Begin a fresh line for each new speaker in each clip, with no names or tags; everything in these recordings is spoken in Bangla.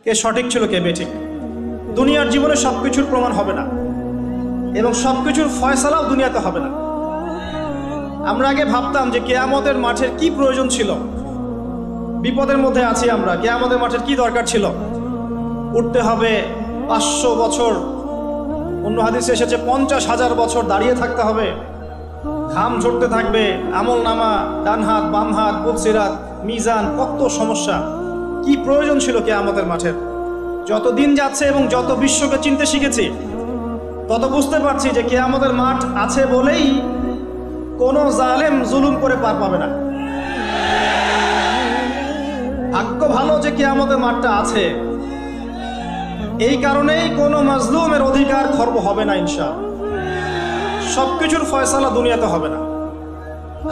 কে সঠিক ছিল কে বেঠিক। দুনিয়ার জীবনে সব কিছুর প্রমাণ হবে না এবং সব কিছুর ফয়সালাও দুনিয়াতে হবে না। আমরা আগে ভাবতাম যে কিয়ামতের মাঠের কি প্রয়োজন ছিল, বিপদের মধ্যে আছি আমরা, কিয়ামতের মাঠের কি দরকার ছিল। উঠতে হবে 500 বছর, অন্য হাদিসে এসেছে 50,000 বছর দাঁড়িয়ে থাকতে হবে, ঘাম ঝরতে থাকবে, আমল নামা, ডান হাত বাম হাত, পুলসিরাত, মিজান, কত সমস্যা। কি প্রয়োজন ছিল কিয়ামতের মাঠের? যত দিন যাচ্ছে এবং যত বিশ্বকে চিনতে শিখেছি তত বুঝতে পারছি যে কিয়ামতের মাঠ আছে বলেই কোনো জালেম জুলুম করে পার পাবে না। ভাগ্য ভালো যে কিয়ামতের মাঠটা আছে, এই কারণেই কোনো মাজলুমের অধিকার খর্ব হবে না ইনশাআল্লাহ। সবকিছুর ফয়সালা দুনিয়াতে হবে না,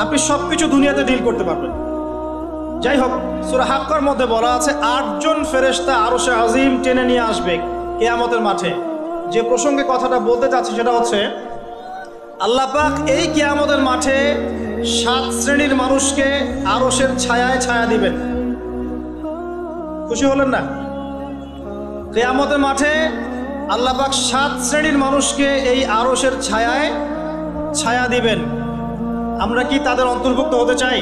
আপনি সবকিছু দুনিয়াতে ডিল করতে পারবেন। যাই হোক, সূরা হাক্কার মধ্যে বলা আছে 8 জন ফেরেশতা আরশে আজিম টেনে নিয়ে আসবে কিয়ামতের মাঠে। যে প্রসঙ্গে কথাটা বলতে চাচ্ছি সেটা হচ্ছে আল্লাহ পাক এই কিয়ামতের মাঠে 7 শ্রেণীর মানুষকে আরশের ছায়ায় ছায়া দিবেন। খুশি হলেন না? কিয়ামতের মাঠে আল্লাহ পাক 7 শ্রেণীর মানুষকে এই আরশের ছায়ায় ছায়া দিবেন। আমরা কি তাদের অন্তর্ভুক্ত হতে চাই?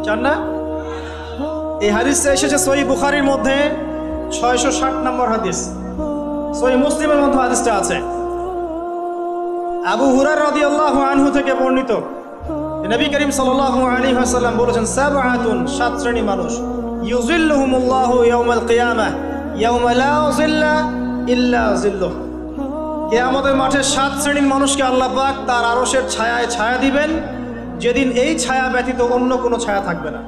চান না? এই হাদিসটা এসেছে সহিহ বুখারীর মধ্যে 660 নম্বর হাদিস, সহিহ মুসলিমের মধ্যে হাদিসটা আছে। আবু হুরায়রা রাদিয়াল্লাহু আনহু থেকে বর্ণিত, নবী করিম সাল্লাল্লাহু আলাইহি ওয়াসাল্লাম বলেছেন, সাবআতুন, 7 শ্রেণী মানুষ, ইউযিল্লুহুমুল্লাহু ইয়াওমাল কিয়ামাহ ইয়াওমা লা যিল্লা ইল্লা যিল্লুহ। কিয়ামতের মাঠে 7 শ্রেণীর মানুষকে আল্লাহ পাক তার আরশের ছায়ায় ছায়া দিবেন, যেদিন এই ছায়া ব্যতীত অন্য কোনো ছায়া থাকবে না।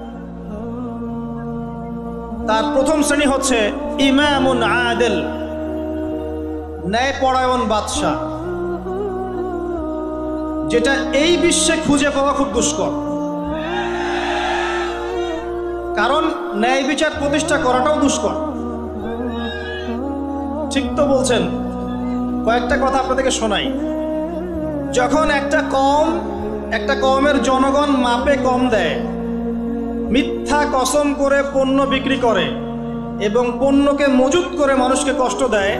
তার প্রথম শ্রেণী হচ্ছে ইমামুন আদিল, ন্যায়পরায়ণ বাদশা, যেটা এই বিশ্বে খুঁজে পাওয়া খুব দুষ্কর। কারণ ন্যায় বিচার প্রতিষ্ঠা করাটাও দুষ্কর। ঠিক তো বলছেন? কয়েকটা কথা আপনাদেরকে শোনাই। যখন একটা কওমের জনগণ মাপে কম দেয়, মিথ্যা কসম করে পণ্য বিক্রি করে এবং পণ্যকে মজুত করে মানুষকে কষ্ট দেয়,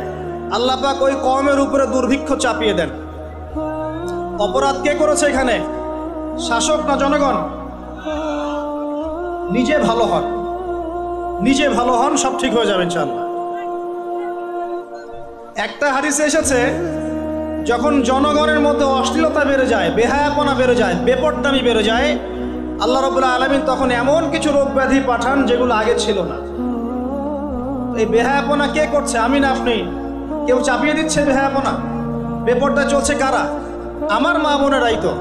আল্লাহ পাক ওই কওমের উপরে দুর্ভিক্ষ চাপিয়ে দেন। অপরাধ কে করেছে এখানে? শাসক না জনগণ? নিজে ভালো হন, সব ঠিক হয়ে যাবে ইনশাআল্লাহ। একটা হাদিসে এসেছে, যখন জনগণের মধ্যে অশ্লীলতা বেড়ে যায়, বেহায়াপনা বেড়ে যায়, বেপরদামি বেড়ে যায়, আল্লাহ রাব্বুল আলামিন তখন এমন কিছু রোগ ব্যাধি পাঠান যেগুলো আগে ছিল না। এই বেহায়াপনা কে করছে? আমি না আপনি? কেউ চাপিয়ে দিচ্ছে বেহায়াপনা? বেপরদা চলছে কারা? আমার মা বোনেরাই তো।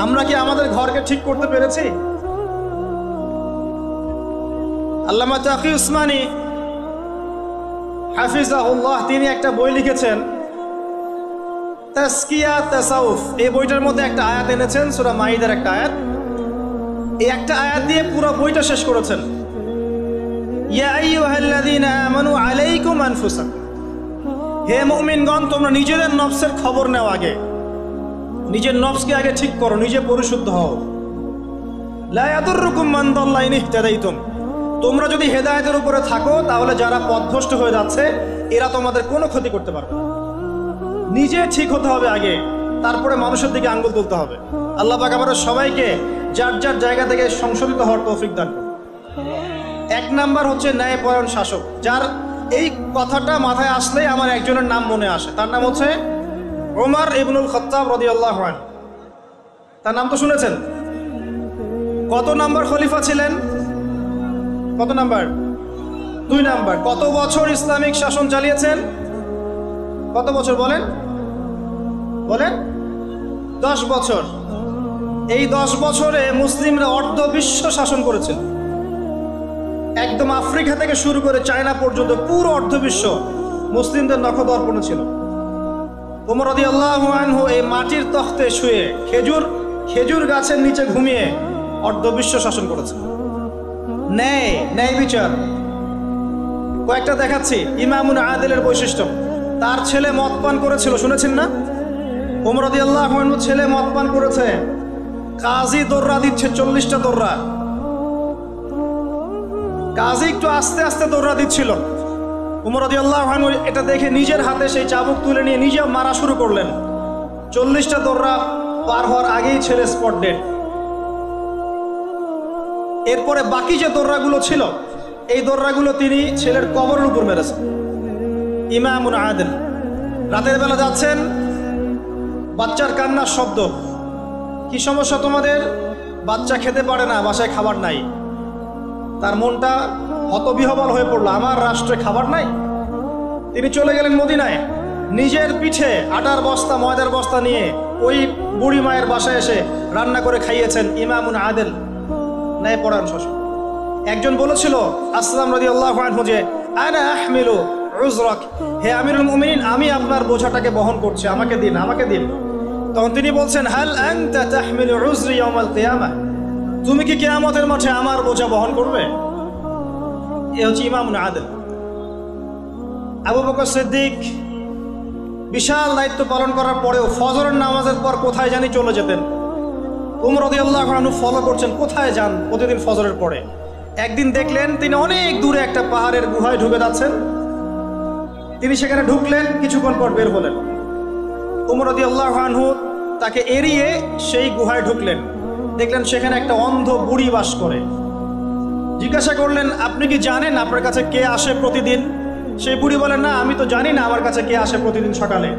আমরা কি আমাদের ঘরকে ঠিক করতে পেরেছি? আল্লামা তাকি উসমানী হাফিজাহুল্লাহ, তিনি একটা বই লিখেছেন, তাসকিয়া তাসাউফ। এই বইটার মধ্যে একটা আয়াত এনেছেন, সূরা মাইদার একটা আয়াত। এই একটা আয়াত দিয়ে পুরো বইটা শেষ করেছেন। ইয়া আইয়ুহাল্লাযীনা আমানু আলাইকুম আনফুসাকুম, হে মুমিনগণ, তোমরা নিজেদের নফসের খবর নাও, আগে নিজের নফসকে আগে ঠিক করো, নিজে পরিশুদ্ধ হও। লা ইয়াদুররুকুম মান দাল্লা ইন ইহতাদাইতুম, তোমরা যদি হেদায়েতের উপরে থাকো তাহলে যারা পথভ্রষ্ট হয়ে যাচ্ছে এরা তোমাদের কোনো ক্ষতি করতে পারবে না। নিজে ঠিক হতে হবে আগে, তারপরে মানুষের দিকে আঙ্গুল তুলতে হবে। আল্লাহ পাক আমাদের সবাইকে যার যার জায়গা থেকে সংশোধিত হওয়ার তৌফিক দান করুন। 1 নাম্বার হচ্ছে ন্যায়পরায়ণ শাসক, যার এই কথাটা মাথায় আসলেই আমার একজনের নাম মনে আসে। তার নাম হচ্ছে ওমর ইবনুল খাত্তাব রাদিয়াল্লাহু আনহু। তার নাম তো শুনেছেন। কত নাম্বার খলিফা ছিলেন? কত নাম্বার? 2 নাম্বার। কত বছর ইসলামিক শাসন চালিয়েছেন? কত বছর বলেন? 10 বছর। এই 10 বছরে মুসলিমরা অর্ধ বিশ্ব শাসন করেছিল। একদম আফ্রিকা থেকে শুরু করে চায়না পর্যন্ত পুরো অর্ধ বিশ্ব মুসলিমদের নখদর্পণে ছিল। ওমর রাদিয়াল্লাহু আনহু এই মাটির তখতে শুয়ে খেজুর গাছের নিচে ঘুমিয়ে অর্ধ বিশ্ব শাসন করেছে। ন্যায় বিচার কয়েকটা দেখাচ্ছি। ইমামুন আদিলের বৈশিষ্ট্য, তার ছেলে মদ পান করেছিল, শুনেছেন না? ওমর রাদিয়াল্লাহু আনহু ছেলে মদ পান করেছে, কাজী দোররা দিচ্ছে 40টা দোররা। কাজী একটু আস্তে আস্তে দৌড়া দিচ্ছিল। উমর রাদিয়াল্লাহু আনহু এটা দেখে নিজের হাতে সেই চাবুক তুলে নিয়ে নিজে মারা শুরু করলেন। 40টা দৌড়া পার হওয়ার আগেই ছেলে স্পট ডেড। এরপরে বাকি যে দৌড়াগুলো ছিল, এই দৌড়াগুলো তিনি ছেলের কবরের উপর মেরেছেন। ইমামুন আদিল। রাতের বেলা যাচ্ছেন, বাচ্চার কান্নার শব্দ। কি সমস্যা তোমাদের? বাচ্চা খেতে পারে না, বাসায় খাবার নাই। তার মনটা হতবিহ্বল হয়ে পড়লো, আমার রাষ্ট্রে খাবার নাই। তিনি চলে গেলেন মদিনায়, নিজের পিঠে আটার বস্তা ময়দার বস্তা নিয়ে ওই বুড়ি মায়ের বাসায় এসে রান্না করে খাইয়েছেন। ইমামুন আদিল, ন্যায় পরায়ণ শাসক। একজন বলেছিল আসলাম রাদিয়াল্লাহু আনহু যে আনা আহমিলু উযরাক, হে আমিরুল মুমিনিন, আমি আপনার বোঝাটাকে বহন করছি, আমাকে দিন, আমাকে দিন। তখন তিনি বলছেন হাল আনতা তাহমিলু উযরি ইয়াউমাল কিয়ামাহ, তুমি কি কিয়ামতের মাঠে আমার বোঝা বহন করবে? এ হচ্ছে ইমামুন আদিল। আবু বকর সিদ্দিক বিশাল দায়িত্ব পালন করার পরেও ফজরের নামাজের পর কোথায় জানি চলে যেতেন। উমর রাদিয়াল্লাহু আনহু ফলো করছেন, কোথায় যান প্রতিদিন ফজরের পরে। একদিন দেখলেন তিনি অনেক দূরে একটা পাহাড়ের গুহায় ঢুকে যাচ্ছেন। তিনি সেখানে ঢুকলেন, কিছুক্ষণ পর বের হলেন। উমর রাদিয়াল্লাহু আনহু তাকে এড়িয়ে সেই গুহায় ঢুকলেন। দেখলেন সেখানে একটা অন্ধ বুড়ি বাস করে। জিজ্ঞাসা করলেন, আপনি কি জানেন আপনার কাছে কে আসে প্রতিদিন? সেই বুড়ি বলেন, না, আমি তো জানি না আমার কাছে কে আসে প্রতিদিন সকালে,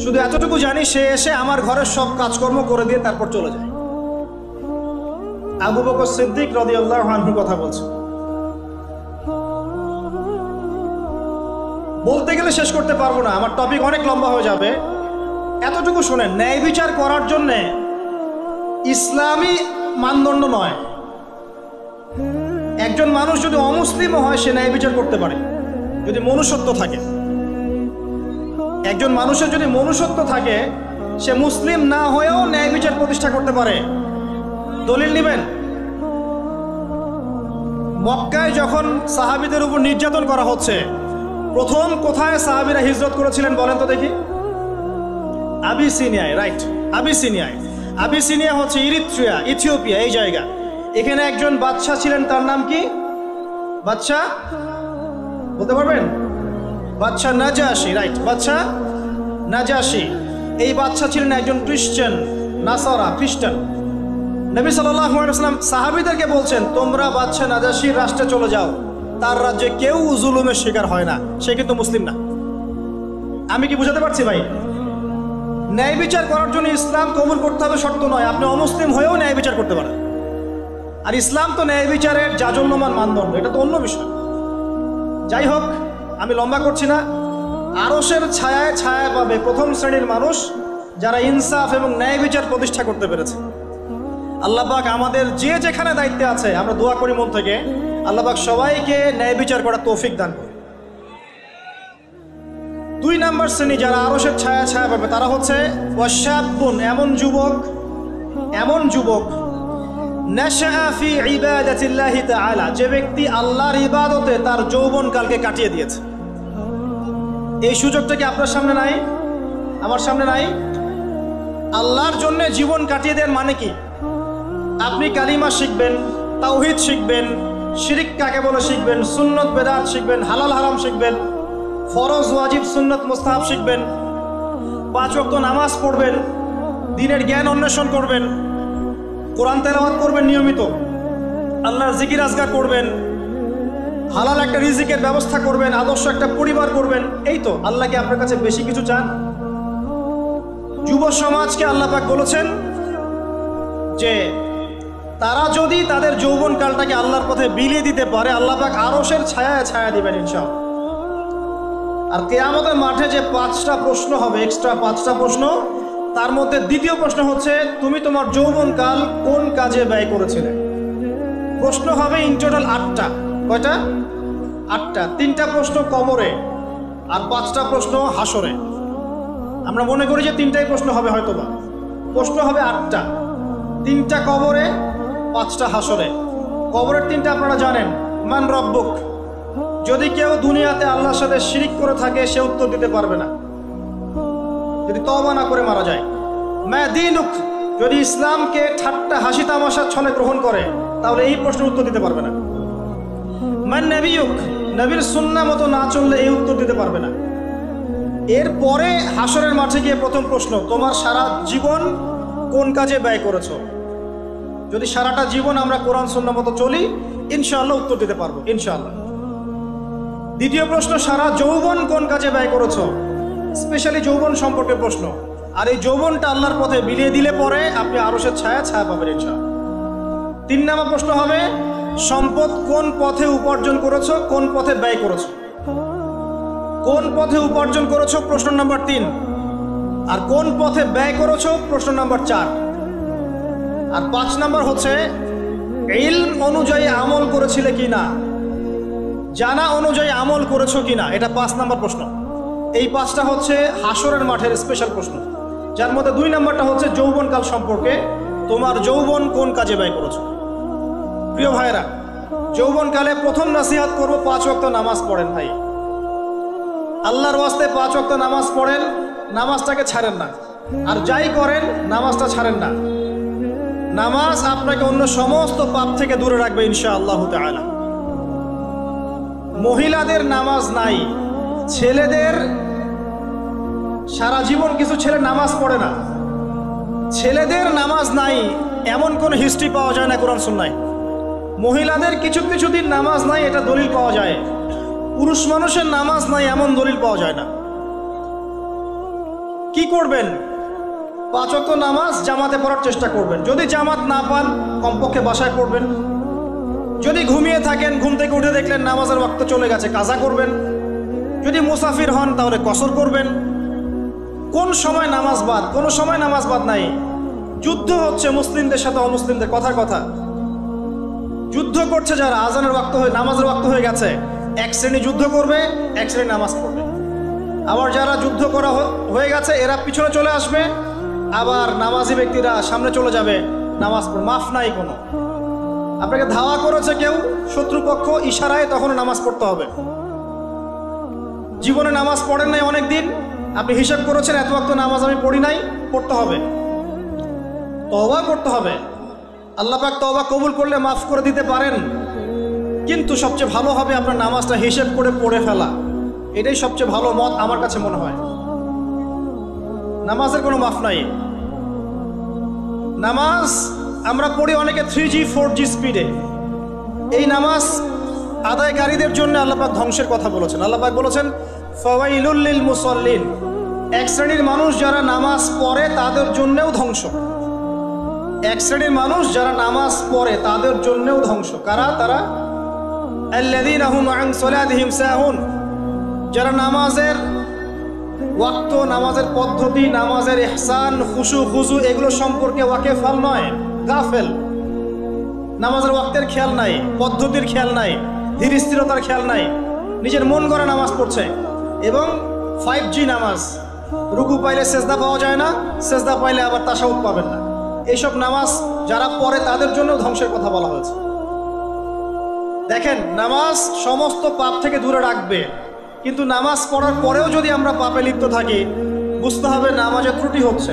শুধু এতটুকু জানি সে এসে আমার ঘরের সব কাজকর্ম করে দিয়ে তারপর চলে যায়। আবু বকর সিদ্দিক রাদিয়াল্লাহু আনহুর কথা বলছে। বলতে গেলে শেষ করতে পারবো না, আমার টপিক অনেক লম্বা হয়ে যাবে। এতটুকু শুনেন, ন্যায় বিচার করার জন্য ইসলামী মানদণ্ড নয়। একজন মানুষ যদি অমুসলিমও হয় সে ন্যায় বিচার করতে পারে যদি মনুষ্যত্ব থাকে। একজন মানুষের যদি মনুষ্যত্ব থাকে সে মুসলিম না হয়েও ন্যায় বিচার প্রতিষ্ঠা করতে পারে। দলিল নেবেন, মক্কায় যখন সাহাবীদের উপর নির্যাতন করা হচ্ছে, প্রথম কোথায় সাহাবীরা হিজরত করেছিলেন বলেন তো দেখি? আবিসিনিয়ায়, রাইট, আবিসিনিয়ায়। আবিসিনিয়া হচ্ছে ইরিত্রিয়া, ইথিওপিয়া, এই জায়গা। এখানে একজন বাদশা ছিলেন, তার নাম কি? বাদশা বলতে পারবেন? বাদশা নাজাশি, রাইট, বাদশা নাজাশি। এই বাদশা ছিলেন একজন খ্রিস্টান, নাসারা, খ্রিস্টান। নবী সাল্লাল্লাহু আলাইহি ওয়াসাল্লাম সাহাবীদেরকে বলছেন, তোমরা বাদশা নাজাশির রাষ্ট্রে চলে যাও, তার রাজ্যে কেউ জুলুমের শিকার হয় না, সে কিন্তু মুসলিম না। আমি কি বুঝাতে পারছি ভাই? ন্যায় বিচার করার জন্য ইসলাম কবুল করতে হবে শর্ত নয়, আপনি অমুসলিম হয়েও ন্যায় বিচার করতে পারেন। আর ইসলাম তো ন্যায় বিচারের জাজল্যমান মানদণ্ড, এটা তো অন্য বিষয়। যাই হোক, আমি লম্বা করছি না। আরশের ছায়ায় ছায়া পাবে প্রথম শ্রেণীর মানুষ যারা ইনসাফ এবং ন্যায় বিচার প্রতিষ্ঠা করতে পেরেছে। আল্লাহ পাক আমাদের যে যেখানে দায়িত্বে আছে, আমরা দোয়া করি মন থেকে, আল্লাহ পাক সবাইকে ন্যায় বিচার করার তৌফিক দান করুন। 2 নম্বর শ্রেণী যারা আরশের ছায়া ছায়া পাবে তারা হচ্ছে ওয়াশাবুন, এমন যুবক নাশআ ফি ইবাদাতিল্লাহি তাআলা, যে ব্যক্তি আল্লাহর ইবাদতে তার যৌবনকালকে কাটিয়ে দিয়েছে। এই সুযোগটা কি আপনার সামনে নাই? আমার সামনে নাই? আল্লাহর জন্য জীবন কাটিয়ে দেওয়ার মানে কি? আপনি কালিমা শিখবেন, তাওহীদ শিখবেন, শিরিক কাকে বলে শিখবেন, সুন্নত বেদাত শিখবেন, হালাল হারাম শিখবেন, ফরজ ওয়াজিব সুন্নত মুস্তাহাব শিখবেন, 5 ওয়াক্ত নামাজ পড়বেন, দ্বীনের জ্ঞান অন্বেষণ করবেন, কোরআন তেলাওয়াত করবেন নিয়মিত, আল্লাহর জিকির আজকার করবেন, হালাল একটা রিজিকের ব্যবস্থা করবেন, আদর্শ একটা পরিবার করবেন। এই তো, আল্লাহ কি আপনার কাছে বেশি কিছু চান? যুব সমাজকে আল্লাহ পাক বলেছেন যে তারা যদি তাদের যৌবনকালটাকে আল্লাহর পথে বিলিয়ে দিতে পারে, আল্লাহ পাক আরশের ছায়ায় ছায়া দিবেন ইনশাআল্লাহ। আর কিয়ামতের মাঠে যে 5টা প্রশ্ন হবে, এক্সট্রা 5টা প্রশ্ন, তার মধ্যে দ্বিতীয় প্রশ্ন হচ্ছে তুমি তোমার যৌবনকাল কোন কাজে ব্যয় করেছিলে। প্রশ্ন হবে ইন টোটাল 8টা। কয়টা? 8টা। 3টা প্রশ্ন কবরে আর 5টা প্রশ্ন হাসরে। আমরা মনে করি যে 3টাই প্রশ্ন হবে, হয়তোবা প্রশ্ন হবে 8টা, 3টা কবরে, 5টা হাসরে। কবরের 3টা আপনারা জানেন, মান রব্বুক, যদি কেউ দুনিয়াতে আল্লাহর সাথে শিরিক করে থাকে সে উত্তর দিতে পারবে না, যদি তওবা না করে মারা যায়। মা দীনুক, যদি ইসলামকে ঠাট্টা হাসি তামাশার ছলে গ্রহণ করে তাহলে এই প্রশ্নের উত্তর দিতে পারবে না। মান নবিয়ুক, নবীর সুন্নাহ মতো না চললে এই উত্তর দিতে পারবে না। এরপরে হাসরের মাঠে গিয়ে প্রথম প্রশ্ন, তোমার সারা জীবন কোন কাজে ব্যয় করেছো? যদি সারাটা জীবন আমরা কোরআন সুন্নাহ মতো চলি, ইনশাআল্লাহ উত্তর দিতে পারবো ইনশাআল্লাহ। দ্বিতীয় প্রশ্ন, সারা যৌবন কোন কাজে ব্যয় করেছো? স্পেশালি যৌবন সম্পর্কে প্রশ্ন। আর এই যৌবনটা আল্লাহর পথে বিলিয়ে দিলে পরে আপনি আরশের ছায়া পাবেন ইনশাআল্লাহ। 3 নম্বর প্রশ্ন হবে, সম্পদ কোন পথে উপার্জন করেছো, কোন পথে ব্যয় করেছো? কোন পথে উপার্জন করেছো প্রশ্ন নাম্বার 3, আর কোন পথে ব্যয় করেছো প্রশ্ন নাম্বার 4। আর 5 নম্বর হচ্ছে ইলম অনুযায়ী আমল করেছিলে কিনা, জানা অনুযায়ী আমল করেছো কিনা, এটা 5 নম্বর প্রশ্ন। এই 5টা হচ্ছে হাসরের মাঠের স্পেশাল প্রশ্ন, যার মধ্যে 2 নম্বরটা হচ্ছে যৌবনকাল সম্পর্কে, তোমার যৌবন কোন কাজে ব্যয় করেছো। প্রিয় ভাইরা, যৌবনকালে প্রথম নসিহত করব, 5 ওয়াক্ত নামাজ পড়েন ভাই। আল্লাহর ওয়াস্তে 5 ওয়াক্ত নামাজ পড়েন, নামাজটাকে ছাড়েন না। আর যাই করেন নামাজটা ছাড়েন না। নামাজ আপনাকে অন্য সমস্ত পাপ থেকে দূরে রাখবে ইনশাআল্লাহ তাআলা। মহিলাদের নামাজ নাই, ছেলেদের সারা জীবন কিছু ছেলে নামাজ পড়ে না, ছেলেদের নামাজ নাই এমন কোন হিস্ট্রি পাওয়া যায় না কোরআন সুন্নাহয়। মহিলাদের কিছু কিছু দিন নামাজ নাই, এটা দলিল পাওয়া যায়। পুরুষ মানুষের নামাজ নাই এমন দলিল পাওয়া যায় না। কি করবেন? 5 ওয়াক্ত নামাজ জামাতে পড়ার চেষ্টা করবেন। যদি জামাত না পান কমপক্ষে বাসায় পড়বেন। যদি ঘুমিয়ে থাকেন, ঘুম থেকে উঠে দেখলেন নামাজের ওয়াক্ত চলে গেছে, কাজা করবেন। যদি মুসাফির হন তাহলে কসর করবেন। কোন সময় নামাজ বাদ? কোনো সময় নামাজ বাদ নাই। যুদ্ধ হচ্ছে মুসলিমদের সাথে অমুসলিমদের, কথার কথা। যুদ্ধ করছে যারা, আজানের ওয়াক্ত হয়ে নামাজের ওয়াক্ত হয়ে গেছে, এক শ্রেণী যুদ্ধ করবে, এক শ্রেণী নামাজ পড়বে। আবার যারা যুদ্ধ করা হয়ে গেছে এরা পিছনে চলে আসবে, আবার নামাজি ব্যক্তিরা সামনে চলে যাবে, নামাজ পড়বে। মাফ নাই কোনো। আপনাকে ধাওয়া করেছে কেউ, শত্রুপক্ষ, ইশারায় তখন নামাজ পড়তে হবে। জীবনে নামাজ পড়েন নাই অনেক দিন, আপনি হিসাব করেছেন এত ওয়াক্ত নামাজ আমি পড়ি নাই, পড়তে হবে, তওবা করতে হবে। আল্লাহ পাক তওবা কবুল করলে মাফ করে দিতে পারেন, কিন্তু সবচেয়ে ভালো হবে আপনার নামাজটা হিসেব করে পড়ে ফেলা। এটাই সবচেয়ে ভালো মত আমার কাছে মনে হয়। নামাজের কোনো মাফ নাই। নামাজ আমরা পড়ি অনেকে 3G 4G স্পিডে। এই নামাজ আদায়কারীদের জন্য আল্লাহ পাক ধ্বংসের কথা বলেছেন। আল্লাহ পাক বলেছেন ফাওয়াইলুল লিল মুসাল্লিন, এক শ্রেণীর মানুষ যারা নামাজ পড়ে তাদের জন্যও ধ্বংস। এক শ্রেণীর মানুষ যারা নামাজ পড়ে তাদের জন্যও ধ্বংস। কারা? তারা আল্লাযীনা হুম আন সালাতিহিম সাহুন, যারা নামাজের ওয়াক্ত, নামাজের পদ্ধতি, নামাজের ইহসান, খুশু খুজু এগুলো সম্পর্কে ওয়াকিফাল নয়, গাফেল। নামাজের ওয়াক্তের খেয়াল নাই, পদ্ধতির খেয়াল নাই, ধীর স্থিরতার খেয়াল নাই, নিজের মন গড়া নামাজ পড়ছে। এবং 5G নামাজ, রুকু পাইলে সেজদা পাওয়া যায় না, সেজদা পাইলে আবার তাশাহুদ পাবেন না। এইসব নামাজ যারা পড়ে তাদের জন্য ধ্বংসের কথা বলা হয়েছে। দেখেন, নামাজ সমস্ত পাপ থেকে দূরে রাখবে, কিন্তু নামাজ পড়ার পরেও যদি আমরা পাপে লিপ্ত থাকি, বুঝতে হবে নামাজে ত্রুটি হচ্ছে।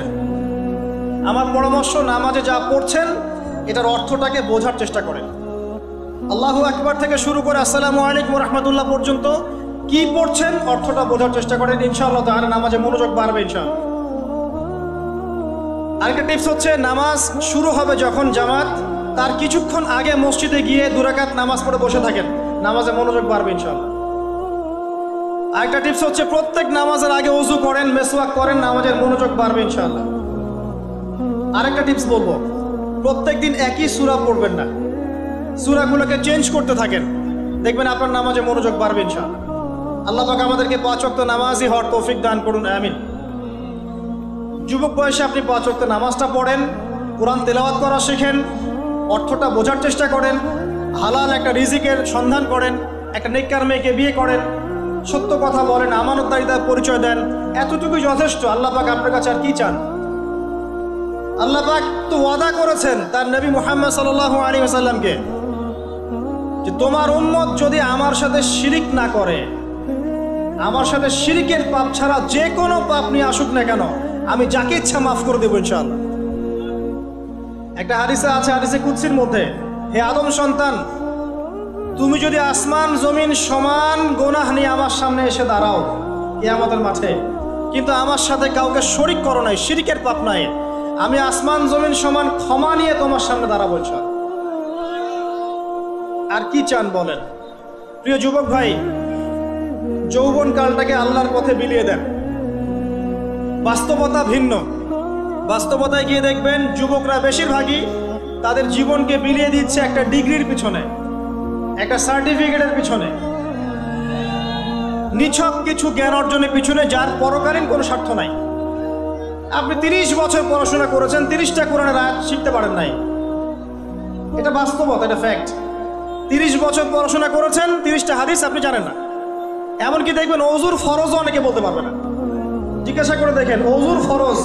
আমার পরামর্শ, নামাজে যা পড়ছেন এটার অর্থটাকে বোঝার চেষ্টা করেন। আল্লাহু আকবার থেকে শুরু করে আসসালামু আলাইকুম রাহমাতুল্লাহ পর্যন্ত কি পড়ছেন অর্থটা বোঝার চেষ্টা করেন, ইনশাআল্লাহ তাআলা নামাজে মনোযোগ বাড়বে ইনশাআল্লাহ। আরেকটা টিপস হচ্ছে, নামাজ শুরু হবে যখন জামাত, তার কিছুক্ষণ আগে মসজিদে গিয়ে 2 রাকাত নামাজ পড়ে বসে থাকেন, নামাজে মনোযোগ বাড়বে ইনশাআল্লাহ। আরেকটা টিপস হচ্ছে, প্রত্যেক নামাজের আগে ওযু করেন, মেসওয়াক করেন, নামাজের মনোযোগ বাড়বে ইনশাআল্লাহ। আরেকটা টিপস বলবো, প্রত্যেকদিন একই সূরা পড়বেন না, সূরাগুলোকে চেঞ্জ করতে থাকেন, দেখবেন আপনার নামাজে মনোযোগ বাড়বে ইনশাআল্লাহ। আল্লাহ পাক আমাদেরকে 5 ওয়াক্ত নামাজি হওয়ার তৌফিক দান করুন, আমিন। যুবক বয়সে আপনি 5 ওয়াক্ত নামাজটা পড়েন, কোরআন তেলাওয়াত করা শিখেন, অর্থটা বোঝার চেষ্টা করেন, হালাল একটা রিজিকের সন্ধান করেন, একটা নেককার মেয়েকে বিয়ে করেন, সত্য কথা বলেন, আমানতদারিতার পরিচয় দেন, এতটুকুই যথেষ্ট। আল্লাহ পাক আপনার কাছে আর কি চান? আল্লাহ পাক তো ওয়াদা করেছেন তার নবী মুহাম্মদ সাল্লাল্লাহু আলাইহি ওয়াসাল্লামকে, যে তোমার উম্মত যদি আমার সাথে শিরিক না করে, আমার সাথে শিরিকের পাপ ছাড়া যে কোনো পাপ নিয়ে আসুক না কেন, আমি যাকে ইচ্ছা মাফ করে দেবো ইনশাআল্লাহ। একটা হাদিসে আছে, হাদিসে কুদসির মধ্যে, হে আদম সন্তান, তুমি যদি আসমান জমিন সমান গুনাহ নিয়ে আমার সামনে এসে দাঁড়াও কিয়ামতের মাঠে, কিন্তু আমার সাথে কাউকে শরিক করো নাই, শিরকের পাপ নাই, আমি আসমান জমিন সমান ক্ষমা নিয়ে তোমার সামনে দাঁড়াবো। আর কি চান বলেন? প্রিয় যুবক ভাই, যৌবন কালটাকে আল্লাহর পথে বিলিয়ে দেন। বাস্তবতা ভিন্ন। বাস্তবতায় গিয়ে দেখবেন যুবকরা বেশিরভাগই তাদের জীবনকে বিলিয়ে দিচ্ছে একটা ডিগ্রির পিছনে, একটা সার্টিফিকেটের পিছনে, নিছক কিছু জ্ঞান অর্জনের পিছনে, যার পরকালীন কোনো স্বার্থ নাই। আপনি 30 বছর পড়াশোনা করেছেন, 30টা কোরআনের আয়াত শিখতে পারেন নাই, এটা বাস্তবতা, এটা ফ্যাক্ট। 30 বছর পড়াশোনা করেছেন, 30টা হাদিস আপনি জানেন না। এমনকি দেখবেন ওযুর ফরজও অনেকে বলতে পারবে না। জিজ্ঞাসা করে দেখেন, ওযুর ফরজ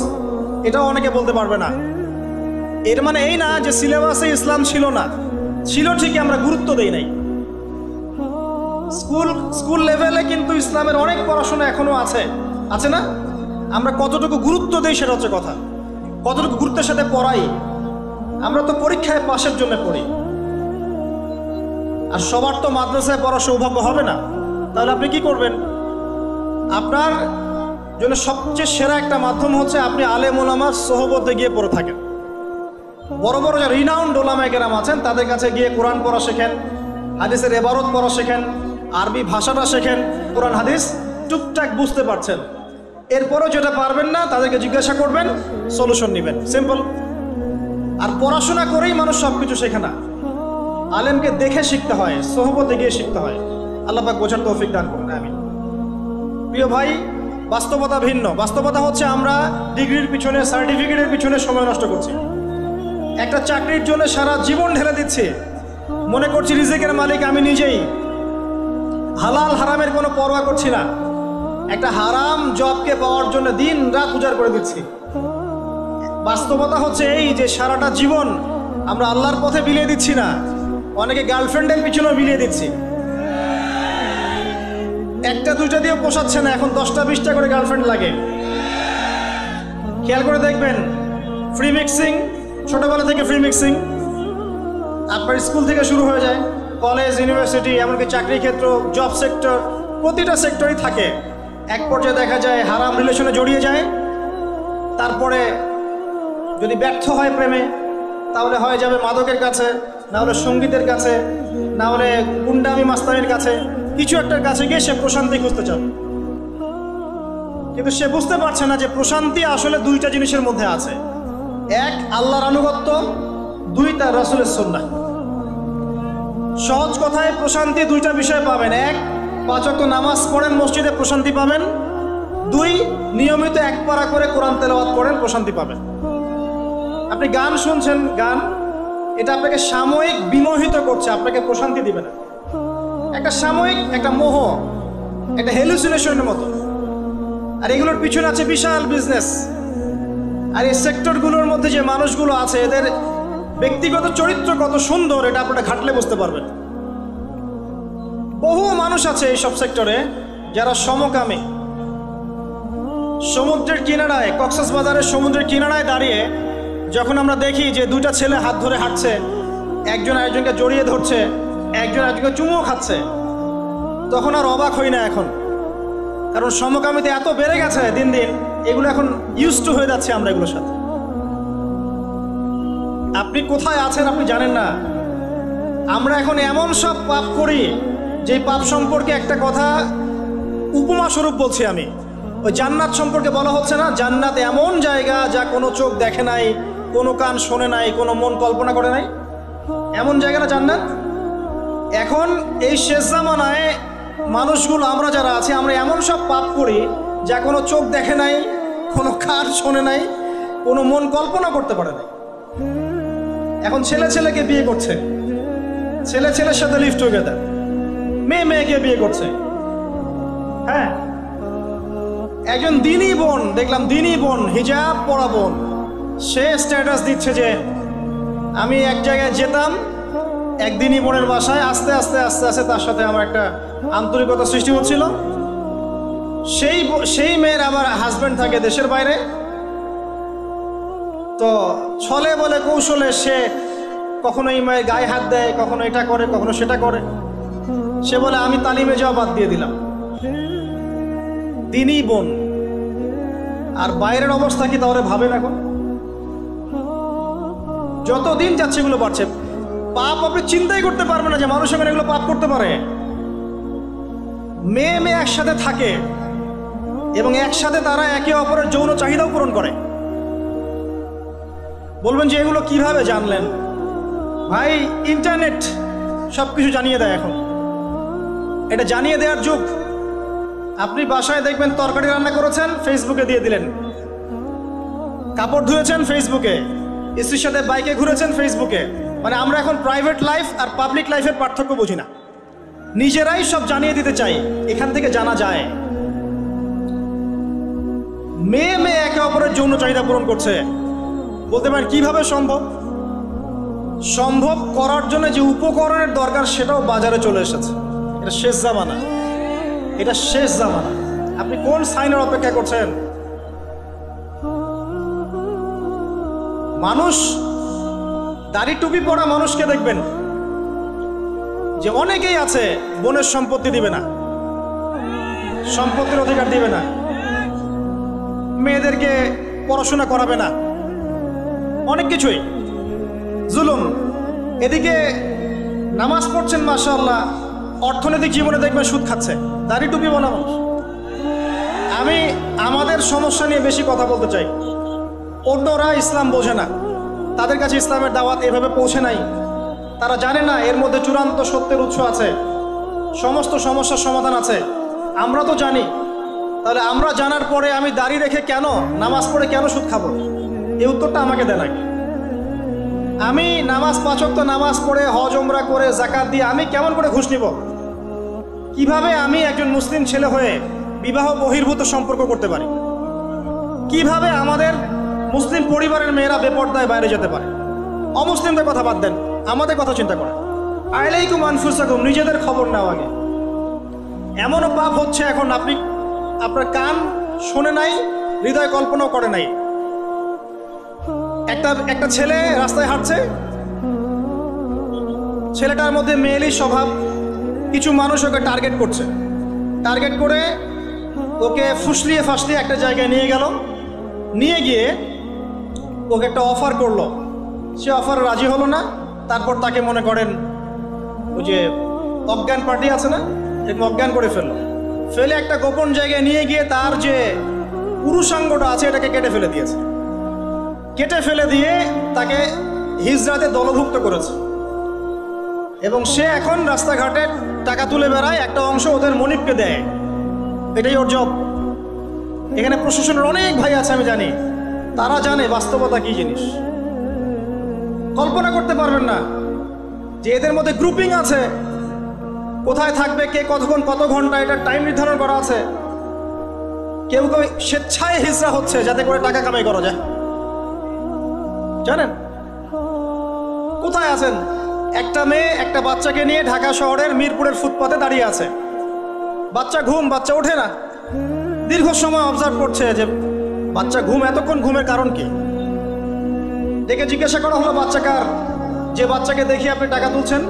এটাও অনেকে বলতে পারবে না। এর মানে এই না যে সিলেবাসে ইসলাম ছিল না, ছিল ঠিকই, আমরা গুরুত্ব দেই নাই। স্কুল লেভেলে কিন্তু ইসলামের অনেক পড়াশোনা এখনো আছে, আছে না? আমরা কতটুকু গুরুত্ব দেই সেটা হচ্ছে কথা, কতটুকু গুরুত্বের সাথে পড়াই। আমরা তো পরীক্ষায় পাশের জন্য পড়ি, আর সবার তো মাদ্রাসায় পড়ার সৌভাগ্য হবে না। তাহলে আপনি কি করবেন? আপনার জন্য সবচেয়ে সেরা একটা মাধ্যম হচ্ছে আপনি আলেম ওলামার সোহবতে গিয়ে পড়ে থাকেন। বড় বড় যে রিনাউন্ড ওলামায়ে কেরাম আছেন তাদের কাছে গিয়ে কোরআন পড়া শেখেন, হাদিসের ইবারত পড়া শেখেন, আরবি ভাষাটা শেখেন, কোরআন হাদিস টুকটাক বুঝতে পারছেন। এরপরও যেটা পারবেন না তাদেরকে জিজ্ঞাসা করবেন, সলিউশন নেবেন, সিম্পল। আর পড়াশোনা করেই মানুষ সব কিছু শেখে না, আলেমকে দেখে শিখতে হয়, সোহবতে গিয়ে শিখতে হয়। আল্লাহ পাক বোঝার তৌফিক দান করুন, আমিন। প্রিয় ভাই, বাস্তবতা ভিন্ন। বাস্তবতা হচ্ছে আমরা ডিগ্রির পিছনে, সার্টিফিকেটের পিছনে সময় নষ্ট করছি। একটা চাকরির জন্য সারা জীবন ঢেলে দিচ্ছি, মনে করছি রিজিকের মালিক আমি নিজেই, হালাল হারামের কোনো পরোয়া করছি না। একটা হারাম জবকে পাওয়ার জন্য দিন রাত উজাড় করে দিচ্ছি। বাস্তবতা হচ্ছে এই যে সারাটা জীবন আমরা আল্লাহর পথে বিলিয়ে দিচ্ছি না, অনেকে গার্লফ্রেন্ডের পিছনেও বিলিয়ে দিচ্ছি। একটা দুইটা দিয়ে পোষাচ্ছে না, এখন 10টা 20টা করে গার্লফ্রেন্ড লাগে। খেয়াল করে দেখবেন, ফ্রি মিক্সিং, ছোটবেলা থেকে ফ্রি মিক্সিং আপনার স্কুল থেকে শুরু হয়ে যায়, কলেজ, ইউনিভার্সিটি, এমনকি চাকরি ক্ষেত্র, জব সেক্টর, প্রতিটা সেক্টরই থাকে। এক পর্যায়ে দেখা যায় হারাম রিলেশনে জড়িয়ে যায়, তারপরে যদি ব্যর্থ হয় প্রেমে তাহলে হয়ে যাবে মাদকের কাছে, না হলে সঙ্গীতের কাছে, না হলে গুন্ডামি মাস্তানির কাছে, কিছু একটার কাছে গিয়ে সে প্রশান্তি খুঁজতে চায়। কিন্তু সে বুঝতে পারছে না যে প্রশান্তি আসলে দুইটা জিনিসের মধ্যে আছে, এক আল্লাহর আনুগত্য, দুই তার রাসূলের সুন্নাহ। সহজ কথায় প্রশান্তি দুইটা বিষয় পাবেন, এক 5 ওয়াক্ত নামাজ পড়েন মসজিদে প্রশান্তি পাবেন, দুই নিয়মিত এক পারা করে কোরআন তেলাওয়াত করেন প্রশান্তি পাবেন। আপনি গান শুনছেন, গান এটা আপনাকে সাময়িক বিমোহিত করছে, আপনাকে প্রশান্তি দিবে না। একটা সাময়িক একটা মোহ, একটা হ্যালুসিনেশনের মতো। আর এগুলোর পিছনে আছে বিশাল বিজনেস। আর এই সেক্টরগুলোর মধ্যে যে মানুষগুলো আছে এদের ব্যক্তিগত চরিত্র কত সুন্দর এটা আপনারা ঘাটলে বুঝতে পারবেন। বহু মানুষ আছে এই সব সেক্টরে যারা সমকামী। সমুদ্রের কিনারায়, কক্সবাজারের সমুদ্রের কিনারায় দাঁড়িয়ে যখন আমরা দেখি যে দুইটা ছেলে হাত ধরে হাঁটছে, একজন আরেকজনকে জড়িয়ে ধরছে, একজন আরেকজনকে চুমুও খাচ্ছে, তখন আর অবাক হই না এখন। কারণ সমকামিতা এত বেড়ে গেছে দিন দিন, এগুলো এখন ইউজ টু হয়ে যাচ্ছে আমরা এগুলোর সাথে। আপনি কোথায় আছেন আপনি জানেন না। আমরা এখন এমন সব পাপ করি যে পাপ সম্পর্কে একটা কথা উপমা স্বরূপ বলছি আমি। ওই জান্নাত সম্পর্কে বলা হচ্ছে না, জান্নাত এমন জায়গা যা কোনো চোখ দেখে নাই, কোনো কান শোনে নাই, কোনো মন কল্পনা করে নাই, এমন জায়গা না জান্নাত। এখন এই শেষ জামানায় মানুষগুলো, আমরা যারা আছি, আমরা এমন সব পাপ করি যা কোনো চোখ দেখে নাই, কোনো কান শোনে নাই, কোনো মন কল্পনা করতে পারে নাই। এখন ছেলে ছেলেকে বিয়ে করছে, ছেলে ছেলের সাথে লিভ টুগেদার, মেয়ে মেয়েকে বিয়ে করছে। হ্যাঁ, একজন দিনী বোন দেখলাম, দিনী বোন, হিজাব পরা বোন, সে স্ট্যাটাস দিচ্ছে যে আমি এক জায়গায় যেতাম এক দিনী বোনের বাসায়, আস্তে আস্তে আস্তে আস্তে তার সাথে আমার একটা আন্তরিকতা সৃষ্টি হচ্ছিল। সেই মেয়ের আবার হাজব্যান্ড থাকে দেশের বাইরে, তো ছলে বলে কৌশলে সে কখনো এই মেয়ের গায়ে হাত দেয়, কখনো এটা করে, কখনো সেটা করে। সে বলে আমি তালিমে যাওয়া বাদ দিয়ে দিলাম। দিনই বোন, আর বাইরের অবস্থা কি তাহলে ভাবেন? এখন যত দিন যাচ্ছে এগুলো বাড়ছে। পাপ আপনি চিন্তাই করতে পারবেন না যে মানুষ এখানে এগুলো পাপ করতে পারে। মেয়ে মেয়ে একসাথে থাকে এবং একসাথে তারা একে অপরের যৌন চাহিদাও পূরণ করে। বলবেন যে এগুলো কিভাবে জানলেন? ভাই, ইন্টারনেট সবকিছু জানিয়ে দেয়। এখন এটা জানিয়ে দেওয়ার যুগ। আপনি বাসায় দেখবেন তরকারি রান্না করেছেন, ফেসবুকে দিয়ে দিলেন। কাপড় ধুয়েছেন, ফেসবুকে। স্ত্রীর সাথে বাইকে ঘুরেছেন, ফেসবুকে। মানে আমরা এখন প্রাইভেট লাইফ আর পাবলিক লাইফের পার্থক্য বুঝি না, নিজেরাই সব জানিয়ে দিতে চাই। এখান থেকে জানা যায় মেয়ে মেয়ে একে অপরের যৌন চাহিদা পূরণ করছে। বলতে পারেন কিভাবে সম্ভব? সম্ভব করার জন্য যে উপকরণের দরকার সেটাও বাজারে চলে এসেছে। এটা শেষ জামানা, এটা শেষ জামানা। আপনি কোন সাইনের অপেক্ষা করছেন? মানুষ, দাড়ি টুপি পরা মানুষকে দেখবেন যে অনেকেই আছে বোনের সম্পত্তি দিবে না, সম্পত্তির অধিকার দিবে না, মেয়েদেরকে পড়াশোনা করাবে না, অনেক কিছুই জুলুম। এদিকে নামাজ পড়ছেন মাশাআল্লাহ, অর্থনৈতিক জীবনে দেখবেন সুদ খাচ্ছে, দাড়ি টুপি বলা মানুষ। আমি আমাদের সমস্যা নিয়ে বেশি কথা বলতে চাই। অন্যরা ইসলাম বোঝে না, তাদের কাছে ইসলামের দাওয়াত এভাবে পৌঁছে নাই। তারা জানে না এর মধ্যে চূড়ান্ত সত্যের উৎস আছে, সমস্ত সমস্যার সমাধান আছে। আমরা তো জানি। তাহলে আমরা জানার পরে আমি দাড়ি রেখে কেন, নামাজ পড়ে কেন সুদ খাবো? এই উত্তরটা আমাকে দেন আগে। আমি নামাজ 5 ওয়াক্ত নামাজ পড়ে, হজ ওমরা করে, যাকাত দিয়ে আমি কেমন করে ঘুষ নিব? কিভাবে আমি একজন মুসলিম ছেলে হয়ে বিবাহ বহির্ভূত সম্পর্ক করতে পারি? কিভাবে আমাদের মুসলিম পরিবারের মেয়েরা বেপর্দায় বাইরে যেতে পারে? অমুসলিমদের কথা বাদ দেন, আমাদের কথা চিন্তা করেন। আলাইকুম আনফুসাকুম, নিজেদের খবর নাও আগে। এমনও পাপ হচ্ছে এখন, আপনি আপনার কান শোনে নাই, হৃদয় কল্পনাও করে নাই। একটা ছেলে রাস্তায় হাঁটছে, ছেলেটার মধ্যে মেয়েলি স্বভাব। কিছু মানুষ ওকে টার্গেট করছে, টার্গেট করে ওকে ফুসলিয়ে ফাসলিয়ে একটা জায়গায় নিয়ে গেল। নিয়ে গিয়ে ওকে একটা অফার করলো, সে অফার রাজি হলো না। তারপর তাকে মনে করেন ওই যে অজ্ঞান পার্টি আছে না, এরকম অজ্ঞান করে ফেলে একটা গোপন জায়গায় নিয়ে গিয়ে তার যে পুরুষাঙ্গটা আছে এটাকে কেটে ফেলে দিয়েছে। কেটে ফেলে দিয়ে তাকে হিজরাতে দলভুক্ত করেছে এবং সে এখন রাস্তাঘাটে টাকা তুলে বেড়ায়, একটা অংশ ওদের মনিবকে দেয়। এটাই ওর জব। এখানে প্রশাসনের অনেক ভাই আছে, আমি জানি, তারা জানে বাস্তবতা কি জিনিস। কল্পনা করতে পারবেন না যে এদের মধ্যে গ্রুপিং আছে, কোথায় থাকবে, কে কতক্ষণ কত ঘন্টা, এটা টাইম নির্ধারণ করা আছে। কেউ কেউ স্বেচ্ছায় হিজরা হচ্ছে যাতে করে টাকা কামাই করা যায়। জানেন কোথায় আছেন? একটা মেয়ে একটা বাচ্চাকে নিয়ে ঢাকা শহরের মিরপুরের ফুটপাতে দাঁড়িয়ে আছে। বাচ্চা বাচ্চা ওঠে না। দীর্ঘ সময় অবজার্ভ করছে যে বাচ্চা এতক্ষণ ঘুমের কারণ কি। দেখে জিজ্ঞাসা করা হলো বাচ্চা কার? যে বাচ্চাকে দেখি আপনি টাকা তুলছেন।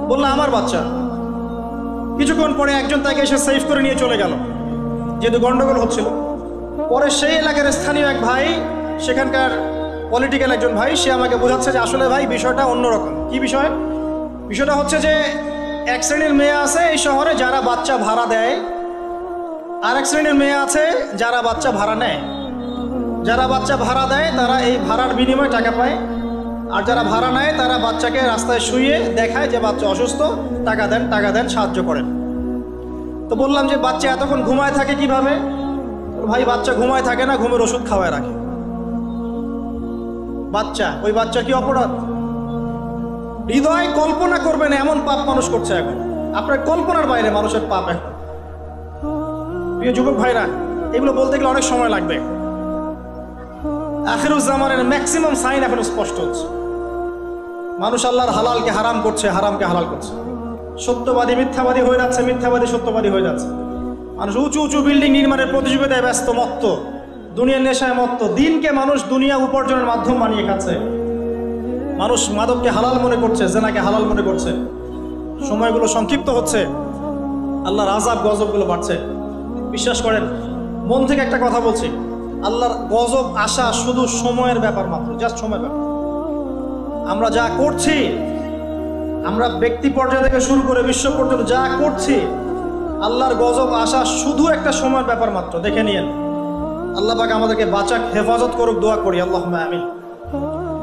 বললো আমার বাচ্চা। কিছুক্ষণ পরে একজন তাকে এসে সেভ করে নিয়ে চলে গেল, যেহেতু গন্ডগোল হচ্ছিল। পরে সেই এলাকার স্থানীয় এক ভাই, সেখানকার পলিটিক্যাল একজন ভাই, সে আমাকে বোঝাচ্ছে যে আসলে ভাই বিষয়টা অন্যরকম। কি বিষয়? বিষয়টা হচ্ছে যে এক শ্রেণীর মেয়ে আছে এই শহরে যারা বাচ্চা ভাড়া দেয়, আর এক শ্রেণীর মেয়ে আছে যারা বাচ্চা ভাড়া নেয়। যারা বাচ্চা ভাড়া দেয় তারা এই ভাড়ার বিনিময়ে টাকা পায়, আর যারা ভাড়া নেয় তারা বাচ্চাকে রাস্তায় শুইয়ে দেখায় যে বাচ্চা অসুস্থ, টাকা দেন, সাহায্য করেন। তো বললাম যে বাচ্চা এতক্ষণ ঘুমায় থাকে কিভাবে? ভাই বাচ্চা ঘুমায় থাকে না, ঘুমের ওষুধ খাওয়ায় রাখে। ওই বাচ্চা কি অপরাধ? হৃদয় কল্পনা করবেন এমন পাপ মানুষ করছে এখন। আপনার কল্পনার বাইরে মানুষের পাপ এখন। প্রিয় যুবক ভাইরা, এগুলো বলতে গেলে অনেক সময় লাগবে। আখিরুজ্জামানের ম্যাক্সিমাম সাইন এখন স্পষ্ট হচ্ছে। মানুষ আল্লাহর হালালকে হারাম করছে, হারামকে হালাল করছে। সত্যবাদী মিথ্যাবাদী হয়ে যাচ্ছে, মিথ্যাবাদী সত্যবাদী হয়ে যাচ্ছে। মানুষ উঁচু উঁচু বিল্ডিং নির্মাণের প্রতিযোগিতায় ব্যস্ত, মত্ত, দুনিয়ার নেশায় মত্ত। দিনকে মানুষ দুনিয়া উপার্জনের মাধ্যম বানিয়ে খাচ্ছে। মানুষ মাদককে হালাল মনে করছে, জেনাকে হালাল মনে করছে। সময়গুলো সংক্ষিপ্ত হচ্ছে, আল্লাহর আযাব গজবগুলো বাড়ছে। বিশ্বাস করেন, মন থেকে একটা কথা বলছি, আল্লাহর গজব আসা শুধু সময়ের ব্যাপার মাত্র, জাস্ট সময়ের ব্যাপার। আমরা যা করছি, আমরা ব্যক্তি পর্যায় থেকে শুরু করে বিশ্ব পর্যন্ত যা করছি, আল্লাহর গজব আসা শুধু একটা সময়ের ব্যাপার মাত্র। দেখে নিয়েন, আল্লাহ পাক আমাদেরকে বাঁচাক, হেফাজত করুক, দোয়া করি আল্লাহুম্মা আমিন।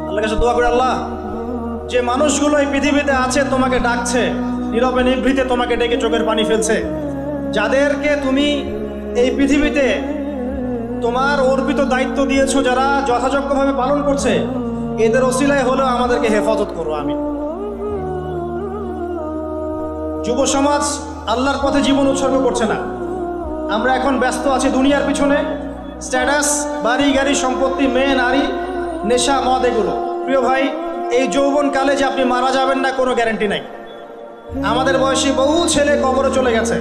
আল্লাহর কাছে দোয়া করি, আল্লাহ যে মানুষগুলো এই পৃথিবীতে আছে তোমাকে ডাকছে, নীরবে নিভৃতে তোমাকে ডেকে চোখের পানি ফেলছে, যাদেরকে তুমি এই পৃথিবীতে তোমার অর্পিত দায়িত্ব দিয়েছো, যারা যথাযোগ্যভাবে পালন করছে, এদের ওসিলায় হলেও আমাদেরকে হেফাজত করো, আমিন। যুব সমাজ আল্লাহর পথে জীবন উৎসর্গ করছে না। আমরা এখন ব্যস্ত আছি দুনিয়ার পিছনে, স্ট্যাটাস, বাড়ি গাড়ি, সম্পত্তি, মেয়ে নারী, নেশা, মদ, এগুলো। প্রিয় ভাই, এই যৌবনকালে যে আপনি মারা যাবেন না কোনো গ্যারান্টি নাই। আমাদের বয়সী বহু ছেলে কবরে চলে গেছে।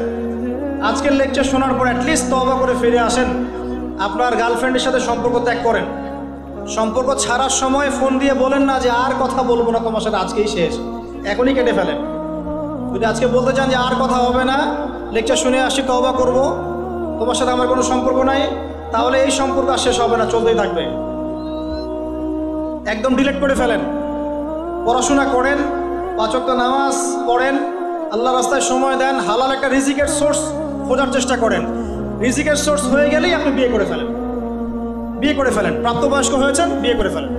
আজকের লেকচার শোনার পর অ্যাটলিস্ট তওবা করে ফিরে আসেন, আপনার গার্লফ্রেন্ডের সাথে সম্পর্ক ত্যাগ করেন। সম্পর্ক ছাড়ার সময় ফোন দিয়ে বলেন না যে আর কথা বলবো না তোমার সাথে, আজকেই শেষ, এখনই কেটে ফেলেন। যদি আজকে বলতে চান যে আর কথা হবে না, লেকচার শুনে আসি, তওবা করব, তোমার সাথে আমার কোনো সম্পর্ক নাই, তাহলে এই সম্পর্ক আর শেষ হবে না, চলতেই থাকবে। একদম ডিলিট করে ফেলেন। পড়াশোনা করেন, 5 ওয়াক্ত নামাজ পড়েন, আল্লাহ রাস্তায় সময় দেন, হালাল একটা রিজিকের সোর্স খোঁজার চেষ্টা করেন। রিজিকের সোর্স হয়ে গেলেই আপনি বিয়ে করে ফেলেন, বিয়ে করে ফেলেন। প্রাপ্তবয়স্ক হয়েছেন, বিয়ে করে ফেলেন।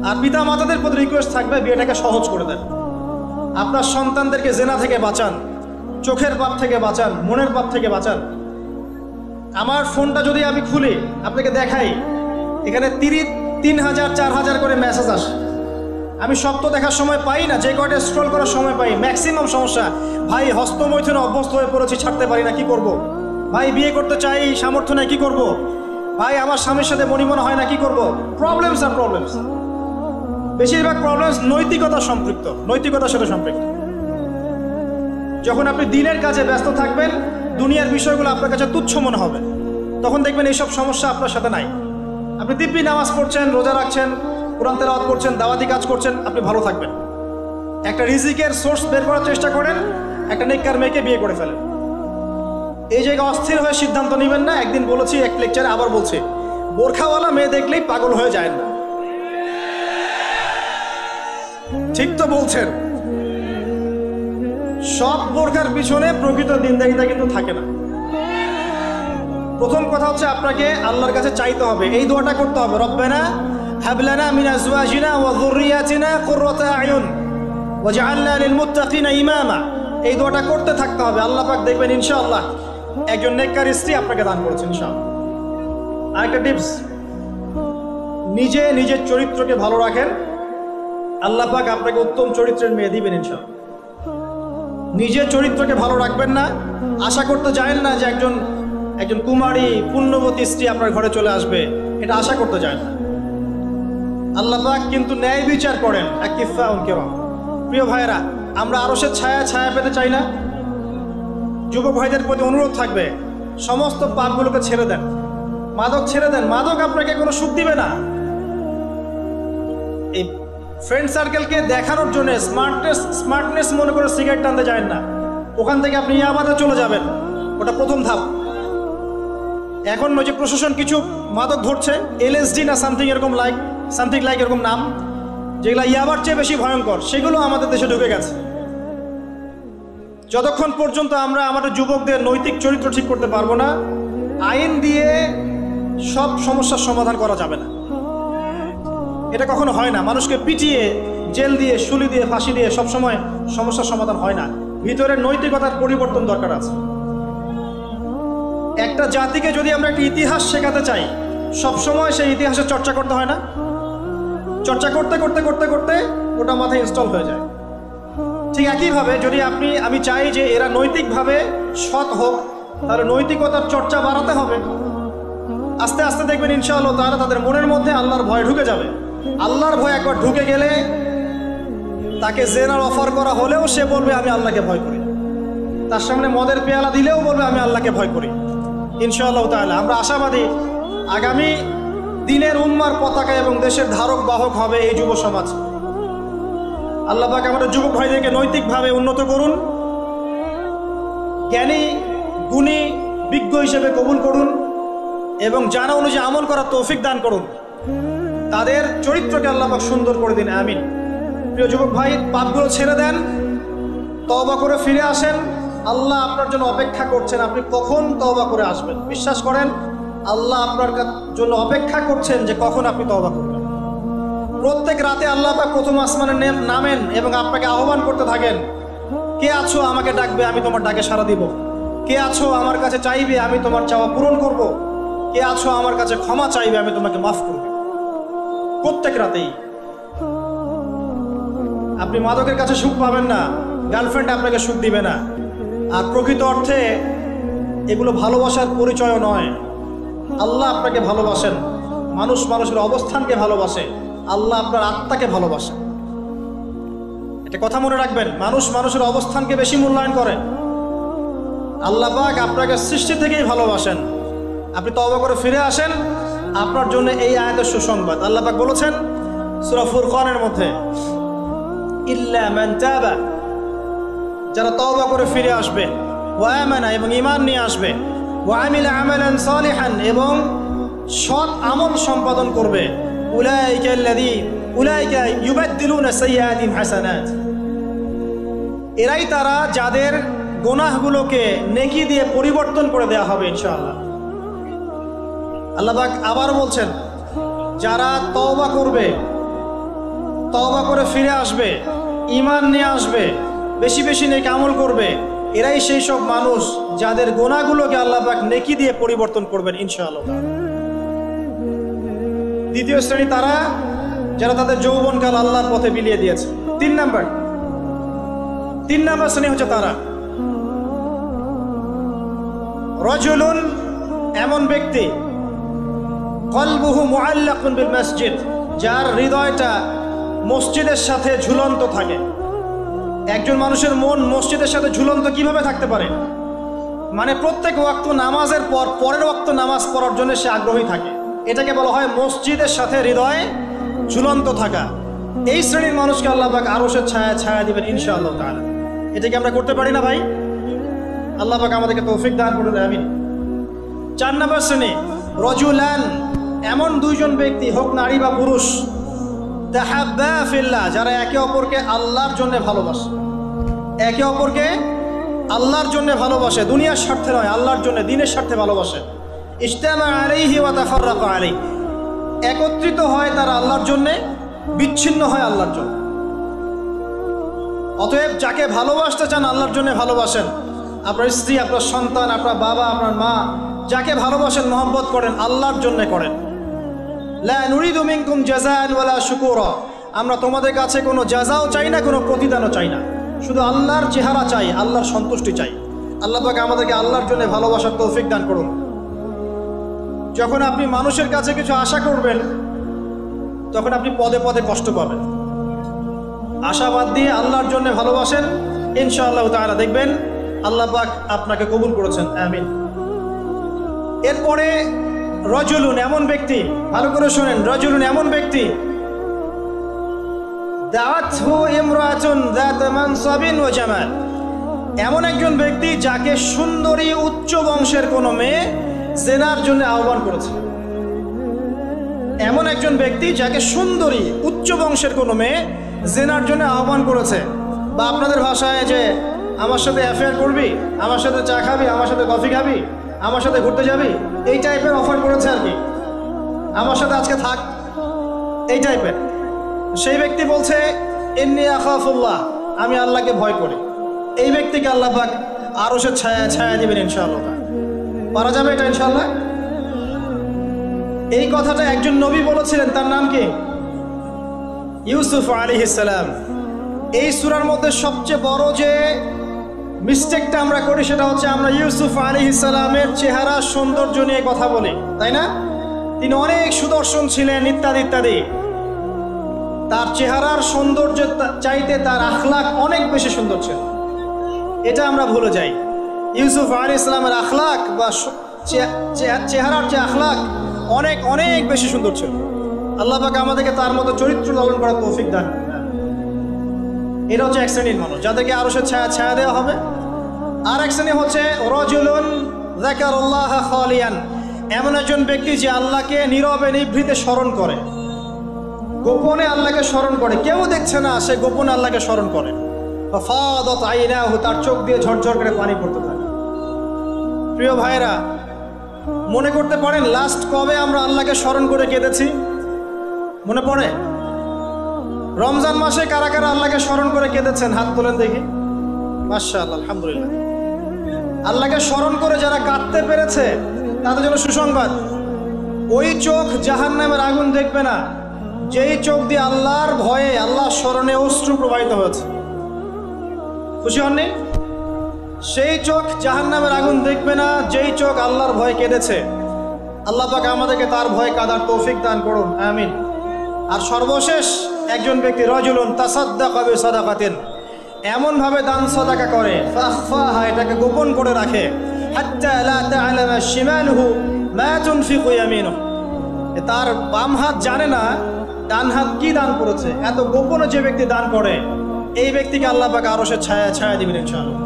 আর পিতা মাতাদের প্রতি রিকোয়েস্ট থাকবে, বিয়েটাকে সহজ করে দেন। আপনার সন্তানদেরকে জেনা থেকে বাঁচান, চোখের পাপ থেকে বাঁচান, মনের পাপ থেকে বাঁচান। আমার ফোনটা যদি আমি খুলি, আপনাকে দেখাই, এখানে 3,000 4,000 করে মেসেজ আসে। আমি সব তো দেখার সময় পাই না, যে কয়টা স্ক্রল করার সময় পাই। ম্যাক্সিমাম সমস্যা, ভাই হস্তমৈথুনে অভ্যস্ত হয়ে পড়েছি, ছাড়তে পারি না, কি করব? ভাই বিয়ে করতে চাই, সামর্থ্য নেই, কি করব? ভাই আমার স্বামীর সাথে মনিমনা হয় না, কি করব? প্রবলেমস আর প্রবলেমস। বেশিরভাগ প্রবলেমস নৈতিকতার সম্পৃক্ত, নৈতিকতার সাথে সম্পৃক্ত। যখন আপনি দিনের কাজে ব্যস্ত থাকবেন, দুনিয়ার বিষয়গুলো আপনার কাছে তুচ্ছ মনে হবে, তখন দেখবেন এইসব সমস্যা আপনার সাথে নাই। আপনি দিব্যি নামাজ পড়ছেন, রোজা রাখছেন, কোরআন তেলাওয়াত করছেন, দাওয়াতি কাজ করছেন, আপনি ভালো থাকবেন। একটা রিজিকের সোর্স বের করার চেষ্টা করেন, একটা নেককার মেয়েকে বিয়ে করে ফেলেন। এই জায়গায় অস্থির হয়ে সিদ্ধান্ত নেবেন না। একদিন বলেছি এক লেকচারে, আবার বলছি, বোরখাওয়ালা মেয়ে দেখলেই পাগল হয়ে যায় না। ঠিক তো বলছেন, সব বোরখার পিছনে প্রকৃত দিনদারিতা কিন্তু থাকে না। প্রথম কথা হচ্ছে আপনাকে আল্লাহর কাছে চাইতে হবে, এই দোয়াটা করতে হবে, রব্বানা হাবলানা মিন আজওয়াজিনা ওয়া যুররিয়াতিনা কুররাতা আয়ুন ওয়াজআলনা লিল মুত্তাকিনা ইমামা। এই দোয়াটা করতে থাকতে হবে। আল্লাহ পাক দেখবেন ইনশাআল্লাহ একজন নেককার স্ত্রী আপনাকে দান করেছেন ইনশাআল্লাহ। আরেকটা টিপস, নিজে নিজের চরিত্রকে ভালো রাখেন, আল্লাহ পাক আপনাকে উত্তম চরিত্রের মেয়ে দিবেন ইনশাআল্লাহ। নিজের চরিত্রকে ভালো রাখবেন না, আশা করতে যায়েন না যে একজন কুমারী পুণ্যবতী স্ত্রী আপনার ঘরে চলে আসবে, এটা আশা করতে যায়েন না। আল্লাহ পাক কিন্তু ন্যায় বিচার করেন। প্রিয় ভাইয়েরা, আমরা আরশের ছায়া পেতে চাই না? যুবক ভাইদের প্রতি অনুরোধ থাকবে, সমস্ত পাপগুলোকে ছেড়ে দেন, মাদক ছেড়ে দেন। মাদক আপনাকে কোনো সুখ দিবে না। এই ফ্রেন্ড সার্কেলকে দেখানোর জন্য স্মার্টনেস মনে করে সিগারেট টানতে যায় না, ওখান থেকে আপনি ইয়াবাতে চলে যাবেন। ওটা প্রথম ধাপ। এখন যে প্রশাসন কিছু মাদক ধরছে, LSD না সামথিং লাইক এরকম নাম, যেগুলো ইয়াবার চেয়ে বেশি ভয়ঙ্কর, সেগুলো আমাদের দেশে ঢুকে গেছে। যতক্ষণ পর্যন্ত আমরা আমাদের যুবকদের নৈতিক চরিত্র ঠিক করতে পারবো না, আইন দিয়ে সব সমস্যার সমাধান করা যাবে না। এটা কখনো হয় না। মানুষকে পিটিয়ে, জেল দিয়ে, শুলি দিয়ে, ফাঁসি দিয়ে সবসময় সমস্যার সমাধান হয় না। ভিতরের নৈতিকতার পরিবর্তন দরকার আছে। একটা জাতিকে যদি আমরা একটা ইতিহাস শেখাতে চাই, সবসময় সেই ইতিহাসের চর্চা করতে হয় না? চর্চা করতে করতে করতে করতে ওটা মাথায় ইনস্টল হয়ে যায়। ঠিক একইভাবে যদি আমি চাই যে এরা নৈতিকভাবে সৎ হোক, তাহলে নৈতিকতার চর্চা বাড়াতে হবে। আস্তে আস্তে দেখবেন ইনশাআল্লাহ তারা তাদের মনের মধ্যে আল্লাহর ভয় ঢুকে যাবে। আল্লাহর ভয় একবার ঢুকে গেলে তাকে জেনার অফার করা হলেও সে বলবে আমি আল্লাহকে ভয় করি। তার সামনে মদের পেয়ালা দিলেও বলবে আমি আল্লাহকে ভয় করি। ইনশাআল্লাহ তাআলা আমরা আশাবাদী আগামী দিনের উম্মার পতাকা এবং দেশের ধারক বাহক হবে এই যুব সমাজ। আল্লাহ পাক আমাদের যুবক ভাইদেরকে নৈতিকভাবে উন্নত করুন, জ্ঞানী গুণী বিজ্ঞ হিসেবে কবুল করুন এবং জানা অনুযায়ী আমল করার তৌফিক দান করুন। তাদের চরিত্রকে আল্লাহ পাক সুন্দর করে দিন, আমিন। প্রিয় যুবক ভাই, পাপগুলো ছেড়ে দেন, তওবা করে ফিরে আসেন। আল্লাহ আপনার জন্য অপেক্ষা করছেন, আপনি কখন তওবা করে আসবেন। বিশ্বাস করেন, আল্লাহ আপনার জন্য অপেক্ষা করছেন যে কখন আপনি তওবা করবেন। প্রত্যেক রাতে আল্লাহ পাক প্রথম আসমানে নামেন এবং আপনাকে আহ্বান করতে থাকেন, কে আছো আমাকে ডাকবে, আমি তোমার ডাকে সাড়া দিব। কে আছো আমার কাছে চাইবে, আমি তোমার চাওয়া পূরণ করব। কে আছো আমার কাছে ক্ষমা চাইবে, আমি তোমাকে মাফ করব। প্রত্যেক রাতেই। আপনি মাদকের কাছে সুখ পাবেন না, গার্লফ্রেন্ড আপনাকে সুখ দিবে না। আর প্রকৃত অর্থে এগুলো ভালোবাসার পরিচয় নয়। আল্লাহ আপনাকে ভালোবাসেন, মানুষ মানুষের অবস্থানকে ভালোবাসে, আল্লাহ আপনার আত্মাকে ভালোবাসে। এটা কথা মনে রাখবেন, মানুষ মানুষের অবস্থানকে বেশি মূল্যায়ন করে। আল্লাহ পাক আপনাকে সৃষ্টি থেকেই ভালোবাসেন। আপনি তওবা করে ফিরে আসেন, আপনার জন্য এই আয়াতের সুসংবাদ। আল্লাহ পাক বলেছেন সূরা ফুরকানের মধ্যে, ইল্লা মান তাবা, যারা তওবা করে ফিরে আসবে, ওয়া আমানা, এবং ঈমান নিয়ে আসবে, ওয়া আমিলা আমালান সালিহান, এবং সৎ আমল সম্পাদন করবে, উলাইকা ইউবাদদিলুনা সাইয়্যাতিহিম হাসানাত, এরাই তারা যাদের গুনাহগুলোকে নেকি দিয়ে পরিবর্তন করে দেওয়া হবে ইনশাআল্লাহ। আল্লাহ পাক আবার বলছেন, যারা তওবা করবে, তওবা করে ফিরে আসবে, ঈমান নিয়ে আসবে, বেশি বেশি নেক আমল করবে, এরাই সেই সব মানুষ যাদের গুনাহগুলোকে আল্লাহ পাক নেকি দিয়ে পরিবর্তন করবেন ইনশাআল্লাহ। দ্বিতীয় শ্রেণী তারা যারা তাদের যৌবনকাল আল্লাহর পথে বিলিয়ে দিয়েছে। তিন নাম্বার শ্রেণী হচ্ছে তারা, রাজুলুন, এমন ব্যক্তি, কলবুহু মুআল্লাকুন বিল মসজিদ, যার হৃদয়টা মসজিদের সাথে ঝুলন্ত থাকে। একজন মানুষের মন মসজিদের সাথে ঝুলন্ত কিভাবে থাকতে পারে? মানে প্রত্যেক ওয়াক্ত নামাজের পর পরের ওয়াক্ত নামাজ পড়ার জন্য সে আগ্রহী থাকে। এটাকে বলা হয় মসজিদের সাথে হৃদয় ঝুলন্ত থাকা। এই শ্রেণীর মানুষকে আল্লাহ পাক আরশের ছায়া দিবেন ইনশাআল্লাহ তাআলা। এটা কি আমরা করতে পারি না ভাই? আল্লাহ পাক আমাদেরকে তৌফিক দান করুন, আমিন। 4 নম্বর শ্রেণী, রাজুলান, এমন দুইজন ব্যক্তি, হোক নারী বা পুরুষ, তাহাব্বা ফিল্লাহ, যারা একে অপরকে আল্লাহর জন্য ভালোবাসে। একে অপরকে আল্লাহর জন্য ভালোবাসে, দুনিয়ার স্বার্থে নয়, আল্লাহর জন্য, দ্বীনের স্বার্থে ভালোবাসে। ইজতামা আলাইহি ওয়া তাফাররাকা আলাইহি, একত্রিত হয় তারা আল্লাহর জন্য, বিচ্ছিন্ন হয় আল্লাহর জন্য। অতএব যাকে ভালোবাসতে চান আল্লাহর জন্য ভালোবাসেন। আপনার স্ত্রী, আপনার সন্তান, আপনার বাবা, আপনার মা, যাকে ভালোবাসেন, মহব্বত করেন, আল্লাহর জন্য করেন। লা নুরিদু মিনকুম জাযাআন ওয়ালা শুকুরা, আমরা তোমাদের কাছে কোনো জাযাও চাই না, কোনো প্রতিদানও চাই না, শুধু আল্লাহর চেহারা চাই, আল্লাহর সন্তুষ্টি চাই। আল্লাহ পাক আমাদেরকে আল্লাহর জন্য ভালোবাসার তৌফিক দান করুন। যখন আপনি মানুষের কাছে কিছু আশা করবেন, তখন আপনি পদে পদে কষ্ট পাবেন। আশাবাদ দিয়ে আল্লাহর জন্য ভালোবাসেন, ইনশাআল্লাহ তাআলা দেখবেন আল্লাহ পাক আপনাকে কবুল করেছেন, আমিন। এরপরে রাজুলুন, এমন ব্যক্তি, ভালো করে শোনেন, রাজুলুন, এমন ব্যক্তি, দাআতহু ইমরাতুন যাত মানসাবিন ওয়া জামাল, এমন একজন ব্যক্তি যাকে সুন্দরী উচ্চ বংশের কোনো মেয়ে জেনার জন্য আহ্বান করেছে। এমন একজন ব্যক্তি যাকে সুন্দরী উচ্চ বংশের কোনো মেয়ে জেনার জন্য আহ্বান করেছে, বা আপনাদের ভাষায় যে আমার সাথে অ্যাফেয়ার করবি, আমার সাথে চা খাবি, আমার সাথে কফি খাবি, আমার সাথে ঘুরতে যাবি, এই টাইপের অফার করেছে আর কি, আমার সাথে আজকে থাক, এই টাইপের। সেই ব্যক্তি বলছে ইন্নী আখাফুল্লাহ, আমি আল্লাহকে ভয় করি। এই ব্যক্তিকে আল্লাহ পাক আরশের ছায়া দিবেন ইনশাআল্লাহ। পারা যাবে এটা ইনশাআল্লাহ? এই কথাটা একজন নবী বলেছিলেন, তার নাম কি? ইউসুফ আলাইহিস সালাম। এই সূরার মধ্যে সবচেয়ে বড় যে মিস্টেকটা আমরা করি সেটা হচ্ছে আমরা ইউসুফ আলাইহিস সালামের চেহারা সৌন্দর্য নিয়ে কথা বলি, তাই না? তিনি অনেক সুদর্শন ছিলেন ইত্যাদি ইত্যাদি। তার চেহারার সৌন্দর্য চাইতে তার আখলাক অনেক বেশি সুন্দর ছিল, এটা আমরা ভুলে যাই। ইউসুফ আলাইহিস সালামের আখলাক বা চেহারার যে আখলাক অনেক অনেক বেশি সুন্দর ছিল। আল্লাহ পাক আমাদেরকে তার মতো চরিত্র লালন করার তৌফিক দান। এটা হচ্ছে এক শ্রেণীর মানুষ যাদেরকে আরশের ছায়া ছায়া দেওয়া হবে। আর এক শ্রেণী হচ্ছে রাজুলুন যাকারাল্লাহ খালিয়ান, এমন একজন ব্যক্তি যে আল্লাহকে নীরবে নিভৃতে স্মরণ করে, গোপনে আল্লাহকে স্মরণ করে, কেউ দেখছে না, সে গোপনে আল্লাহকে স্মরণ করে। ফাদাত আইনাহু, তার চোখ দিয়ে ঝরঝর করে পানি পড়তে থাকে। প্রিয় ভাইরা, মনে করতে পারেন লাস্ট কবে আমরা আল্লাহকে স্মরণ করে কেঁদেছি? মনে পড়ে? রমজান মাসে কারা কারা আল্লাহকে স্মরণ করে কেঁদেছেন? হাত তোলেন দেখি। মাশাআল্লাহ, আলহামদুলিল্লাহ। আল্লাহকে স্মরণ করে যারা কাঁদতে পেরেছে তাদের জন্য সুসংবাদ, ওই চোখ জাহান্নামের আগুন দেখবে না যেই চোখ দিয়ে আল্লাহর ভয়ে, আল্লাহর স্মরণে অশ্রু প্রবাহিত হয়েছে। খুশি হননি? সেই চোখ জাহান্নামের আগুন দেখবে না যেই চোখ আল্লাহর ভয়ে কেঁদেছে। আল্লাহ পাক আমাদেরকে তার ভয়ে কাঁদার তৌফিক দান করুন, আমিন। আর সর্বশেষ একজন ব্যক্তি রাজুলুন তাসাদ্দাকা বিসাদাকাতিন, এমন ভাবে দান সাদাকা করে, ফাখফাহা, এটাকে গোপন করে রাখে, হাত্তা লা তা'লামা শিমালুহু মা তুনফিকু ইয়ামিনুহু, তার বাম হাত জানে না ডান হাত কি দান করেছে। এত গোপনে যে ব্যক্তি দান করে, এই ব্যক্তিকে আল্লাহ পাক আরশের ছায়া ছায়া দিবেন ইনশাআল্লাহ।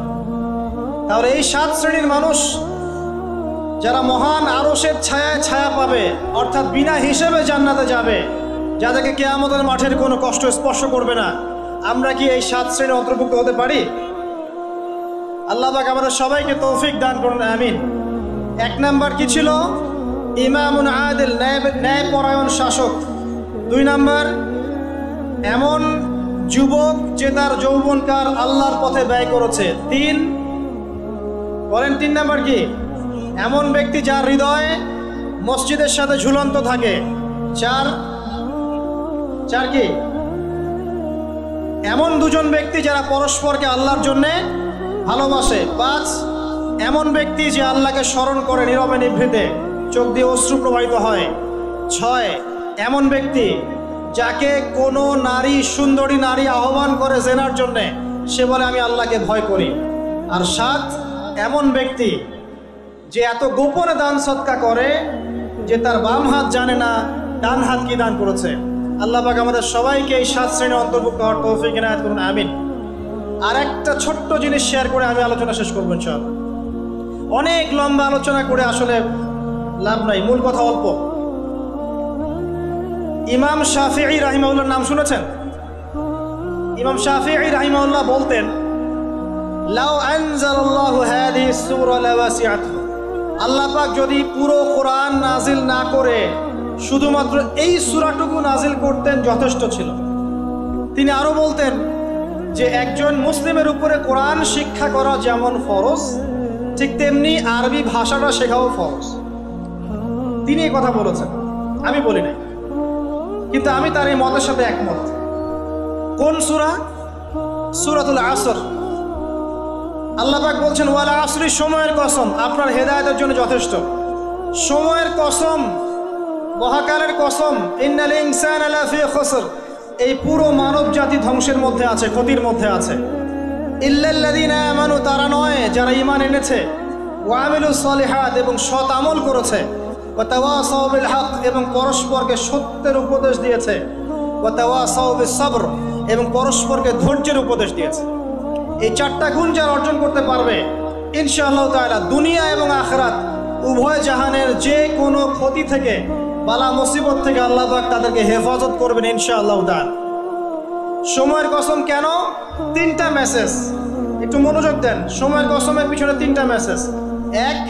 তাহলে এই 7 শ্রেণীর মানুষ যারা মহান আরশের ছায়ায় ছায়া পাবে, অর্থাৎ বিনা হিসেবে জান্নাতে যাবে, যাদেরকে কিয়ামতের মাঠের কোনো কষ্ট স্পর্শ করবে না, আমরা কি এই 7 শ্রেণীর অন্তর্ভুক্ত হতে পারি? আল্লাহ পাক আমাদের সবাইকে তৌফিক দান করুন, আমিন। 1 নাম্বার কি ছিল? ইমামুন আদিল, ন্যায়পরায়ণ শাসক। 2 নাম্বার, এমন যুবক যে তার যৌবনকাল আল্লাহর পথে ব্যয় করেছে। 3 বলেন, 3 নাম্বার কি? এমন ব্যক্তি যার হৃদয় মসজিদের সাথে ঝুলন্ত থাকে। 4 কি? এমন দুজন ব্যক্তি যারা পরস্পরকে আল্লাহর জন্যে ভালোবাসে। 5 এমন ব্যক্তি যে আল্লাহকে স্মরণ করে নীরবে নিভৃতে, চোখ দিয়ে অশ্রু প্রবাহিত হয়। 6 এমন ব্যক্তি যাকে কোনো নারী, সুন্দরী নারী আহ্বান করে জেনার জন্যে, সে বলে আমি আল্লাহকে ভয় করি। আর 7 এমন ব্যক্তি যে এত গোপনে দান সৎকা করে যে তার বাম হাত জানে না ডান হাত কি দান করেছে। আল্লাহ পাক আমাদের সবাইকে এই 7 শ্রেণীর অন্তর্ভুক্ত হওয়ার তৌফিক ইনায়াত করুন, আমিন। আর একটা ছোট্ট জিনিস শেয়ার করে আমি আলোচনা শেষ করবো ইনশাআল্লাহ। অনেক লম্বা আলোচনা করে আসলে লাভ নাই, মূল কথা অল্প। ইমাম শাফিঈ রাহিমাহুল্লাহর নাম শুনেছেন? ইমাম শাফিঈ রাহিমাহুল্লাহ বলতেন, লাউ আনজালাল্লাহু হাযিহি সূরা লাওয়াসিআতহু, আল্লাহ পাক যদি পুরো কোরআন নাজিল না করে শুধুমাত্র এই সূরাটুকু নাজিল করতেন যথেষ্ট ছিল। তিনি আরো বলতেন যে একজন মুসলিমের উপরে কোরআন শিক্ষা করা যেমন ফরজ, ঠিক তেমনি আরবি ভাষাটা শেখাও ফরজ। তিনি এই কথা বলেছেন, আমি বলি নাই, কিন্তু আমি তার এই মতের সাথে একমত। কোন সূরা? সূরাতুল আসর। আল্লাহ পাক বলছেন, ওয়াল আসরি, সময়ের কসম, আপনার হেদায়েতের জন্য যথেষ্ট। সময়ের কসম, মহাকালের কসম, ইন্নাল ইনসানা লাফি খুসর, এই পুরো মানব জাতি ধ্বংসের মধ্যে আছে, ক্ষতির মধ্যে আছে। ইল্লাল্লাযীনা আমানু, তারা নয় যারা ঈমান এনেছে, ওয়া আমিলুস সলিহাত, এবং সৎ আমল করেছে, ওয়া তাওয়াসাউ বিল হক, এবং পরস্পরকে সত্যের উপদেশ দিয়েছে, ওয়া তাওয়াসাউ বিস সবর, এবং পরস্পরকে ধৈর্যের উপদেশ দিয়েছে। এই 4টা গুণ যারা অর্জন করতে পারবে, ইনশাআল্লাহ তাআলা দুনিয়া এবং আখিরাত উভয় জাহানের যে কোনো ক্ষতি থেকে, বালা মুসিবত থেকে আল্লাহ পাক তাদেরকে হেফাজত করবেন ইনশাআল্লাহ তাআলা। সময়ের কসম কেন? 3টা মেসেজ, একটু মনোযোগ দেন। সময়ের কসমের পিছনে 3টা মেসেজ। 1,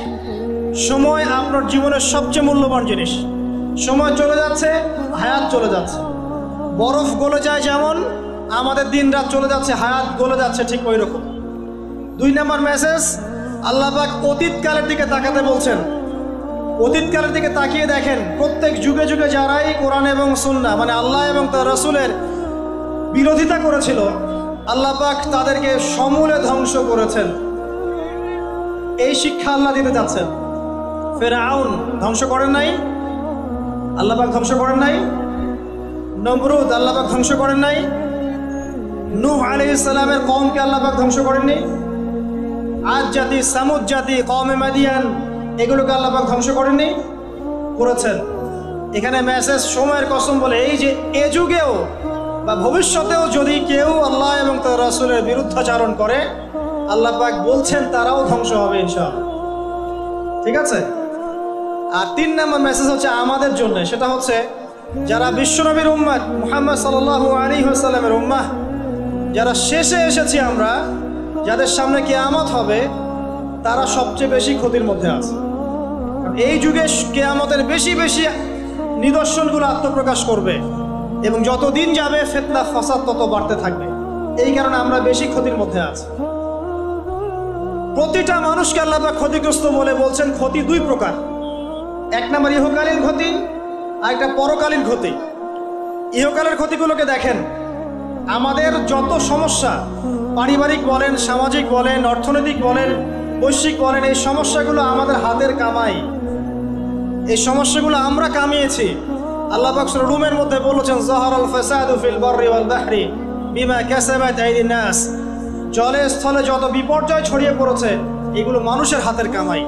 সময় আপনার জীবনের সবচেয়ে মূল্যবান জিনিস। সময় চলে যাচ্ছে, হায়াত চলে যাচ্ছে। বরফ গলে যায় যেমন, আমাদের দিন রাত চলে যাচ্ছে, হায়াত গলে যাচ্ছে, ঠিক ওই রকম। 2 নম্বর মেসেজ, আল্লাহ পাক অতীতকালের দিকে তাকাতে বলছেন। অতীতকালের দিকে তাকিয়ে দেখেন, প্রত্যেক যুগে যুগে যারাই কোরআন এবং সুন্নাহ, মানে আল্লাহ এবং তার রাসূলের বিরোধিতা করেছিল, আল্লাহ পাক তাদেরকে সমূলে ধ্বংস করেছেন। এই শিক্ষা আল্লাহ দিতে যাচ্ছেন। ফিরআউন ধ্বংস করেন নাই? আল্লাহ পাক ধ্বংস করেন নাই? নমরুদ আল্লাহ পাক ধ্বংস করেন নাই? নূহ আলাইহিস সালামের কওমকে আল্লাহ পাক ধ্বংস করেননি? আদ জাতি, সামুদ জাতি, কওমে মাদিয়ান, এগুলোকে আল্লাহ পাক ধ্বংস করেননি? করেছেন। এখানে মেসেজ সময়ের কসম বলে, এই যে এ যুগেও বা ভবিষ্যতেও যদি কেউ আল্লাহ এবং তার রাসূলের বিরুদ্ধাচরণ করে, আল্লাহ পাক বলছেন তারাও ধ্বংস হবে ইনশাআল্লাহ। ঠিক আছে। আর 3 নম্বর মেসেজ হচ্ছে আমাদের জন্য, সেটা হচ্ছে যারা বিশ্বনবীর উম্মত মুহাম্মদ সাল্লাল্লাহু আলাইহি ওয়াসাল্লামের উম্মাহ, যারা শেষে এসেছি আমরা, যাদের সামনে কিয়ামত হবে, তারা সবচেয়ে বেশি ক্ষতির মধ্যে আছে। এই যুগে কিয়ামতের বেশি বেশি নিদর্শনগুলো আত্মপ্রকাশ করবে এবং যত দিন যাবে ফিতনা ফাসাদ তত বাড়তে থাকবে। এই কারণে আমরা বেশি ক্ষতির মধ্যে আছি। প্রতিটা মানুষকে আল্লাহ পাক ক্ষতিগ্রস্ত বলে বলছেন ক্ষতি 2 প্রকার। 1 নম্বর ইহকালীন ক্ষতি, আর একটা পরকালীন ক্ষতি। ইহকালের ক্ষতিগুলোকে দেখেন, আমাদের যত সমস্যা, পারিবারিক বলেন, সামাজিক বলেন, অর্থনৈতিক বলেন, বৈশ্বিক বলেন, এই সমস্যাগুলো আমাদের হাতের কামাই। এই সমস্যাগুলো আমরা কামিয়েছি। আল্লাহ পাক সূরা রুমের মধ্যে বলেছেন যাহারাল ফাসাদু ফিল বাররি ওয়াল বাহরি বিমা কাসাবাত আইদিন নাস। জলে স্থলে যত বিপর্যয় ছড়িয়ে পড়েছে, এগুলো মানুষের হাতের কামাই।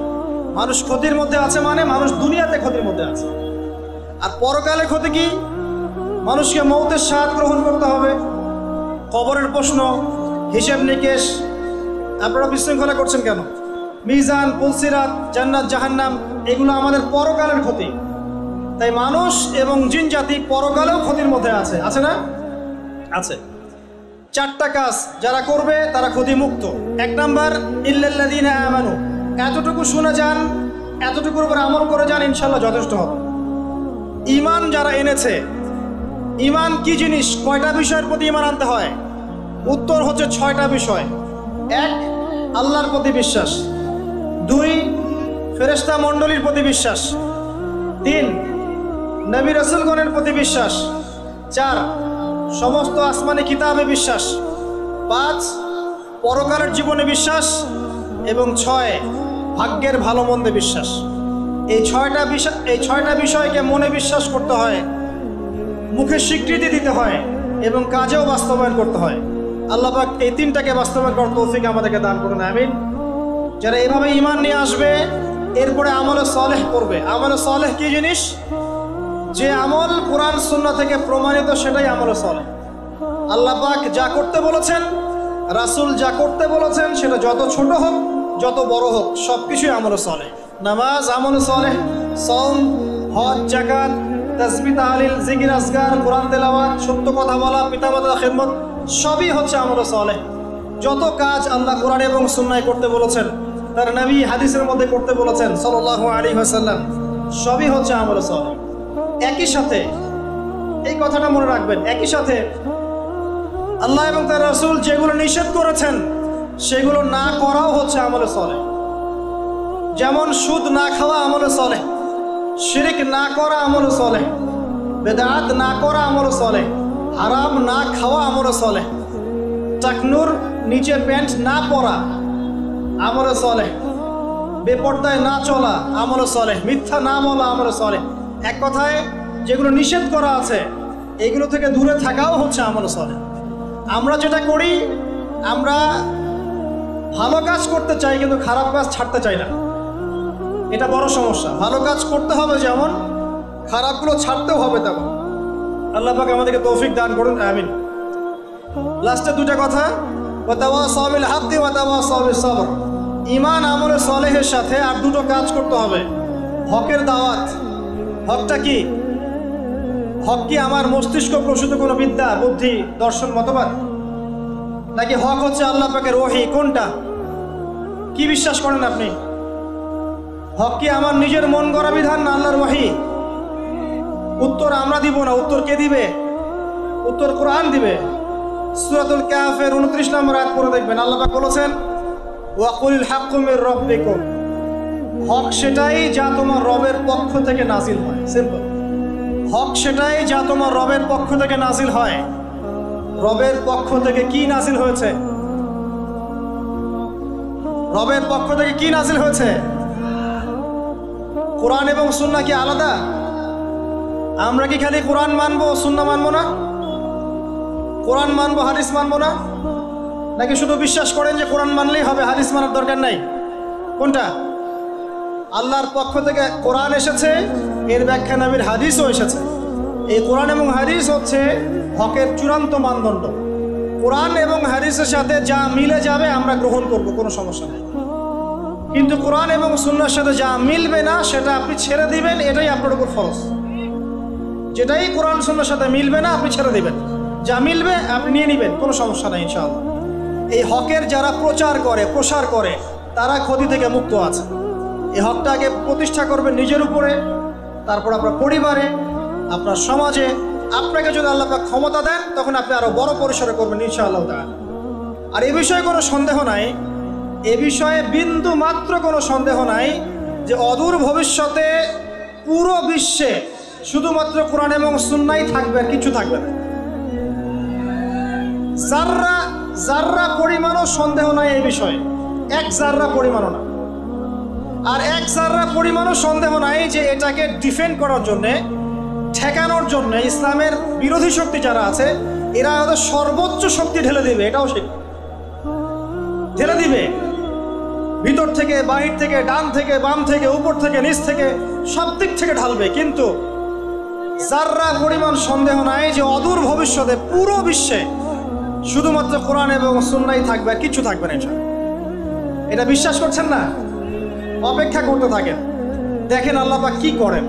মানুষ ক্ষতির মধ্যে আছে, মানে মানুষ দুনিয়াতে ক্ষতির মধ্যে আছে। আর পরকালে ক্ষতি কি? মানুষকে মৌতের স্বাদ গ্রহণ করতে হবে, কবরের প্রশ্ন, হিসেব নিকেশ। আপনারা বিশৃঙ্খলা করছেন কেন? মিজান, পুলসিরাত, জান্নাত, জাহান্নাম, এগুলো আমাদের পরকালের ক্ষতি। তাই মানুষ এবং জিন জাতি পরকালেও ক্ষতির মধ্যে আছে, আছে না? আছে। 4টা কাজ যারা করবে তারা ক্ষতিমুক্ত। 1 নাম্বার ইল্লাল্লাযীনা আমানু। এতটুকু শুনে যান, এতটুকুর উপর আমল করে যান, ইনশাআল্লাহ যথেষ্ট হবে। ঈমান যারা এনেছে, ঈমান কি জিনিস, কয়টা বিষয়ের প্রতি ঈমান আনতে হয়? উত্তর হচ্ছে 6টা বিষয়। 1, আল্লাহর প্রতি বিশ্বাস। 2, ফেরেশতা মণ্ডলীর প্রতি বিশ্বাস। 3, নবী রাসূলগণের প্রতি বিশ্বাস। 4, সমস্ত আসমানি কিতাবে বিশ্বাস। 5, পরকালের জীবনে বিশ্বাস। এবং 6, ভাগ্যের ভালো মন্দে বিশ্বাস। এই 6টা বিষয়কে মনে বিশ্বাস করতে হয়, মুখে স্বীকৃতি দিতে হয় এবং কাজেও বাস্তবায়ন করতে হয়। আল্লাহ পাক এই 3টাকে বাস্তবায়ন করার তৌফিক আমাদেরকে দান করুন, আমিন। যারা এভাবে ঈমান নিয়ে আসবে, এরপরে আমলে সালেহ করবে। আমলে সালেহ কি জিনিস? যে আমল কোরআন সুন্নাহ থেকে প্রমাণিত, সেটাই আমলে সালেহ। আল্লাহ পাক যা করতে বলেছেন, রাসূল যা করতে বলেছেন, সেটা যত ছোট হোক যত বড় হোক, সবকিছুই আমলে সালেহ। নামাজ আমলে সালেহ, সাওম, হজ, যাকাত, তাসবিহ, তাহলিল, জিকির, আজকার, কোরআন তেলাওয়াত, সত্য কথা বলা, পিতামাতার খিদমত, সবই হচ্ছে আমলে সালেহ। যত কাজ আল্লাহ কোরআন এবং সুন্নাহয় করতে বলেছেন, তার নবী হাদিসের মধ্যে করতে বলেছেন সাল্লাল্লাহু আলাইহি ওয়াসাল্লাম, সবই হচ্ছে আমলে সালেহ। একই সাথে এই কথাটা মনে রাখবেন, একই সাথে আল্লাহ এবং তার রাসূল যেগুলো নিষেধ করেছেন, সেগুলো না করাও হচ্ছে আমলে সালেহ। যেমন সুদ না খাওয়া আমলে সালেহ, শিরক না করা আমলে সালেহ, বেদাত না করা আমলে সালেহ, হারাম না খাওয়া আমলে সালেহ, টাকনুর নিচে প্যান্ট না পরা আমলে সালেহ, বেপর্দায় না চলা আমলে সালেহ, মিথ্যা না বলা আমলে সালেহ। এক কথায় যেগুলো নিষেধ করা আছে, এগুলো থেকে দূরে থাকাও হচ্ছে আমলে সালেহ। আমরা যেটা করি, আমরা ভালো কাজ করতে চাই কিন্তু খারাপ কাজ ছাড়তে চাই না। এটা বড় সমস্যা। ভালো কাজ করতে হবে যেমন, খারাপগুলো ছাড়তেও হবে তেমন। আল্লাহ পাক আমাদেরকে তৌফিক দান করুন, আমিন। লাস্টে 2টা কথা, ওয়াতাওয়াসাউ বিল হাক্কি ওয়াতাওয়াসাউ বিস সবর। ঈমান আমলে সালেহের সাথে আর 2টো কাজ করতে হবে। হকের দাওয়াত। হকটা কি? হক কি আমার মস্তিষ্ক প্রসূত কোনো বিদ্যা, বুদ্ধি, দর্শন, মতবাদ? নাকি হক হচ্ছে আল্লাহ পাকের ওহী? কোনটা? কি বিশ্বাস করেন আপনি? হক কি আমার নিজের মন গড়া বিধান না আল্লাহর ওহী? উত্তর আমরা দিব না, উত্তর কে দিবে? উত্তর কোরআন দিবে। সূরাতুল কাহফের 29 নম্বর আয়াত পড়ে দেখবেন, আল্লাহ পাক বলেছেন ওয়াকুলিল হাক্কু মির রাব্বিকুম। হক সেটাই যা তোমার রবের পক্ষ থেকে নাজিল হয়। সিম্পল। হক সেটাই যা তোমার রবের পক্ষ থেকে নাজিল হয়। রবের পক্ষ থেকে কি নাজিল হয়েছে? রবের পক্ষ থেকে কি নাজিল হয়েছে? কোরআন এবং সুন্নাহ কি আলাদা? আমরা কি খালি কোরআন মানবো, সুন্নাহ মানবো না? কোরআন মানবো, হাদিস মানবো না? নাকি শুধু বিশ্বাস করেন যে কোরআন মানলেই হবে, হাদিস মানার দরকার নাই? কোনটা? আল্লাহর পক্ষ থেকে কোরআন এসেছে, এর ব্যাখ্যা নবীর হাদিসও এসেছে। এই কোরআন এবং হাদিস হচ্ছে হকের চূড়ান্ত মানদণ্ড। কোরআন এবং হাদিসের সাথে যা মিলে যাবে আমরা গ্রহণ করব, কোনো সমস্যা নেই। কিন্তু কোরআন এবং সুন্নাহর সাথে যা মিলবে না সেটা আপনি ছেড়ে দিবেন, এটাই আপনার উপর ফরজ। যেটাই কোরআন সুন্নাহর সাথে মিলবে না আপনি ছেড়ে দিবেন, যা মিলবে আপনি নিয়ে নেবেন, কোনো সমস্যা নেই ইনশাআল্লাহ। এই হকের যারা প্রচার করে প্রসার করে তারা ক্ষতি থেকে মুক্ত আছে। এই হকটাকে প্রতিষ্ঠা করবেন নিজের উপরে, তারপর আপনার পরিবারে, আপনার সমাজে। আপনাকে যদি আল্লাহ পাক ক্ষমতা দেন তখন আপনি আরো বড় পরিসরে করবেন ইনশাআল্লাহ তাআলা। আর এ বিষয়ে কোনো সন্দেহ নাই, এ বিষয়ে বিন্দু মাত্র কোনো সন্দেহ নাই যে অদূর ভবিষ্যতে পুরো বিশ্বে শুধুমাত্র কোরআন এবং সুন্নাহই থাকবে, আর কিছু থাকবে না। জাররা জাররা পরিমাণও সন্দেহ নাই এই বিষয়ে, এক জাররা পরিমাণও না। আর এক জাররা পরিমাণও সন্দেহ নাই যে এটাকে ডিফেন্ড করার জন্যে, ঠেকানোর জন্য ইসলামের বিরোধী শক্তি যারা আছে এরা ওদের সর্বোচ্চ শক্তি ঢেলে দিবে, এটাও সে ঢেলে দিবে। ভিতর থেকে, বাহির থেকে, ডান থেকে, বাম থেকে, উপর থেকে, নিচ থেকে, সব দিক থেকে ঢালবে। কিন্তু জাররা পরিমাণ সন্দেহ নাই যে অদূর ভবিষ্যতে পুরো বিশ্বে শুধুমাত্র কোরআন এবং সুন্নাহই থাকবে, আর কিছু থাকবে না। এটা বিশ্বাস করছেন না? অপেক্ষা করতে থাকেন, দেখেন আল্লাহ পাক কি করেন।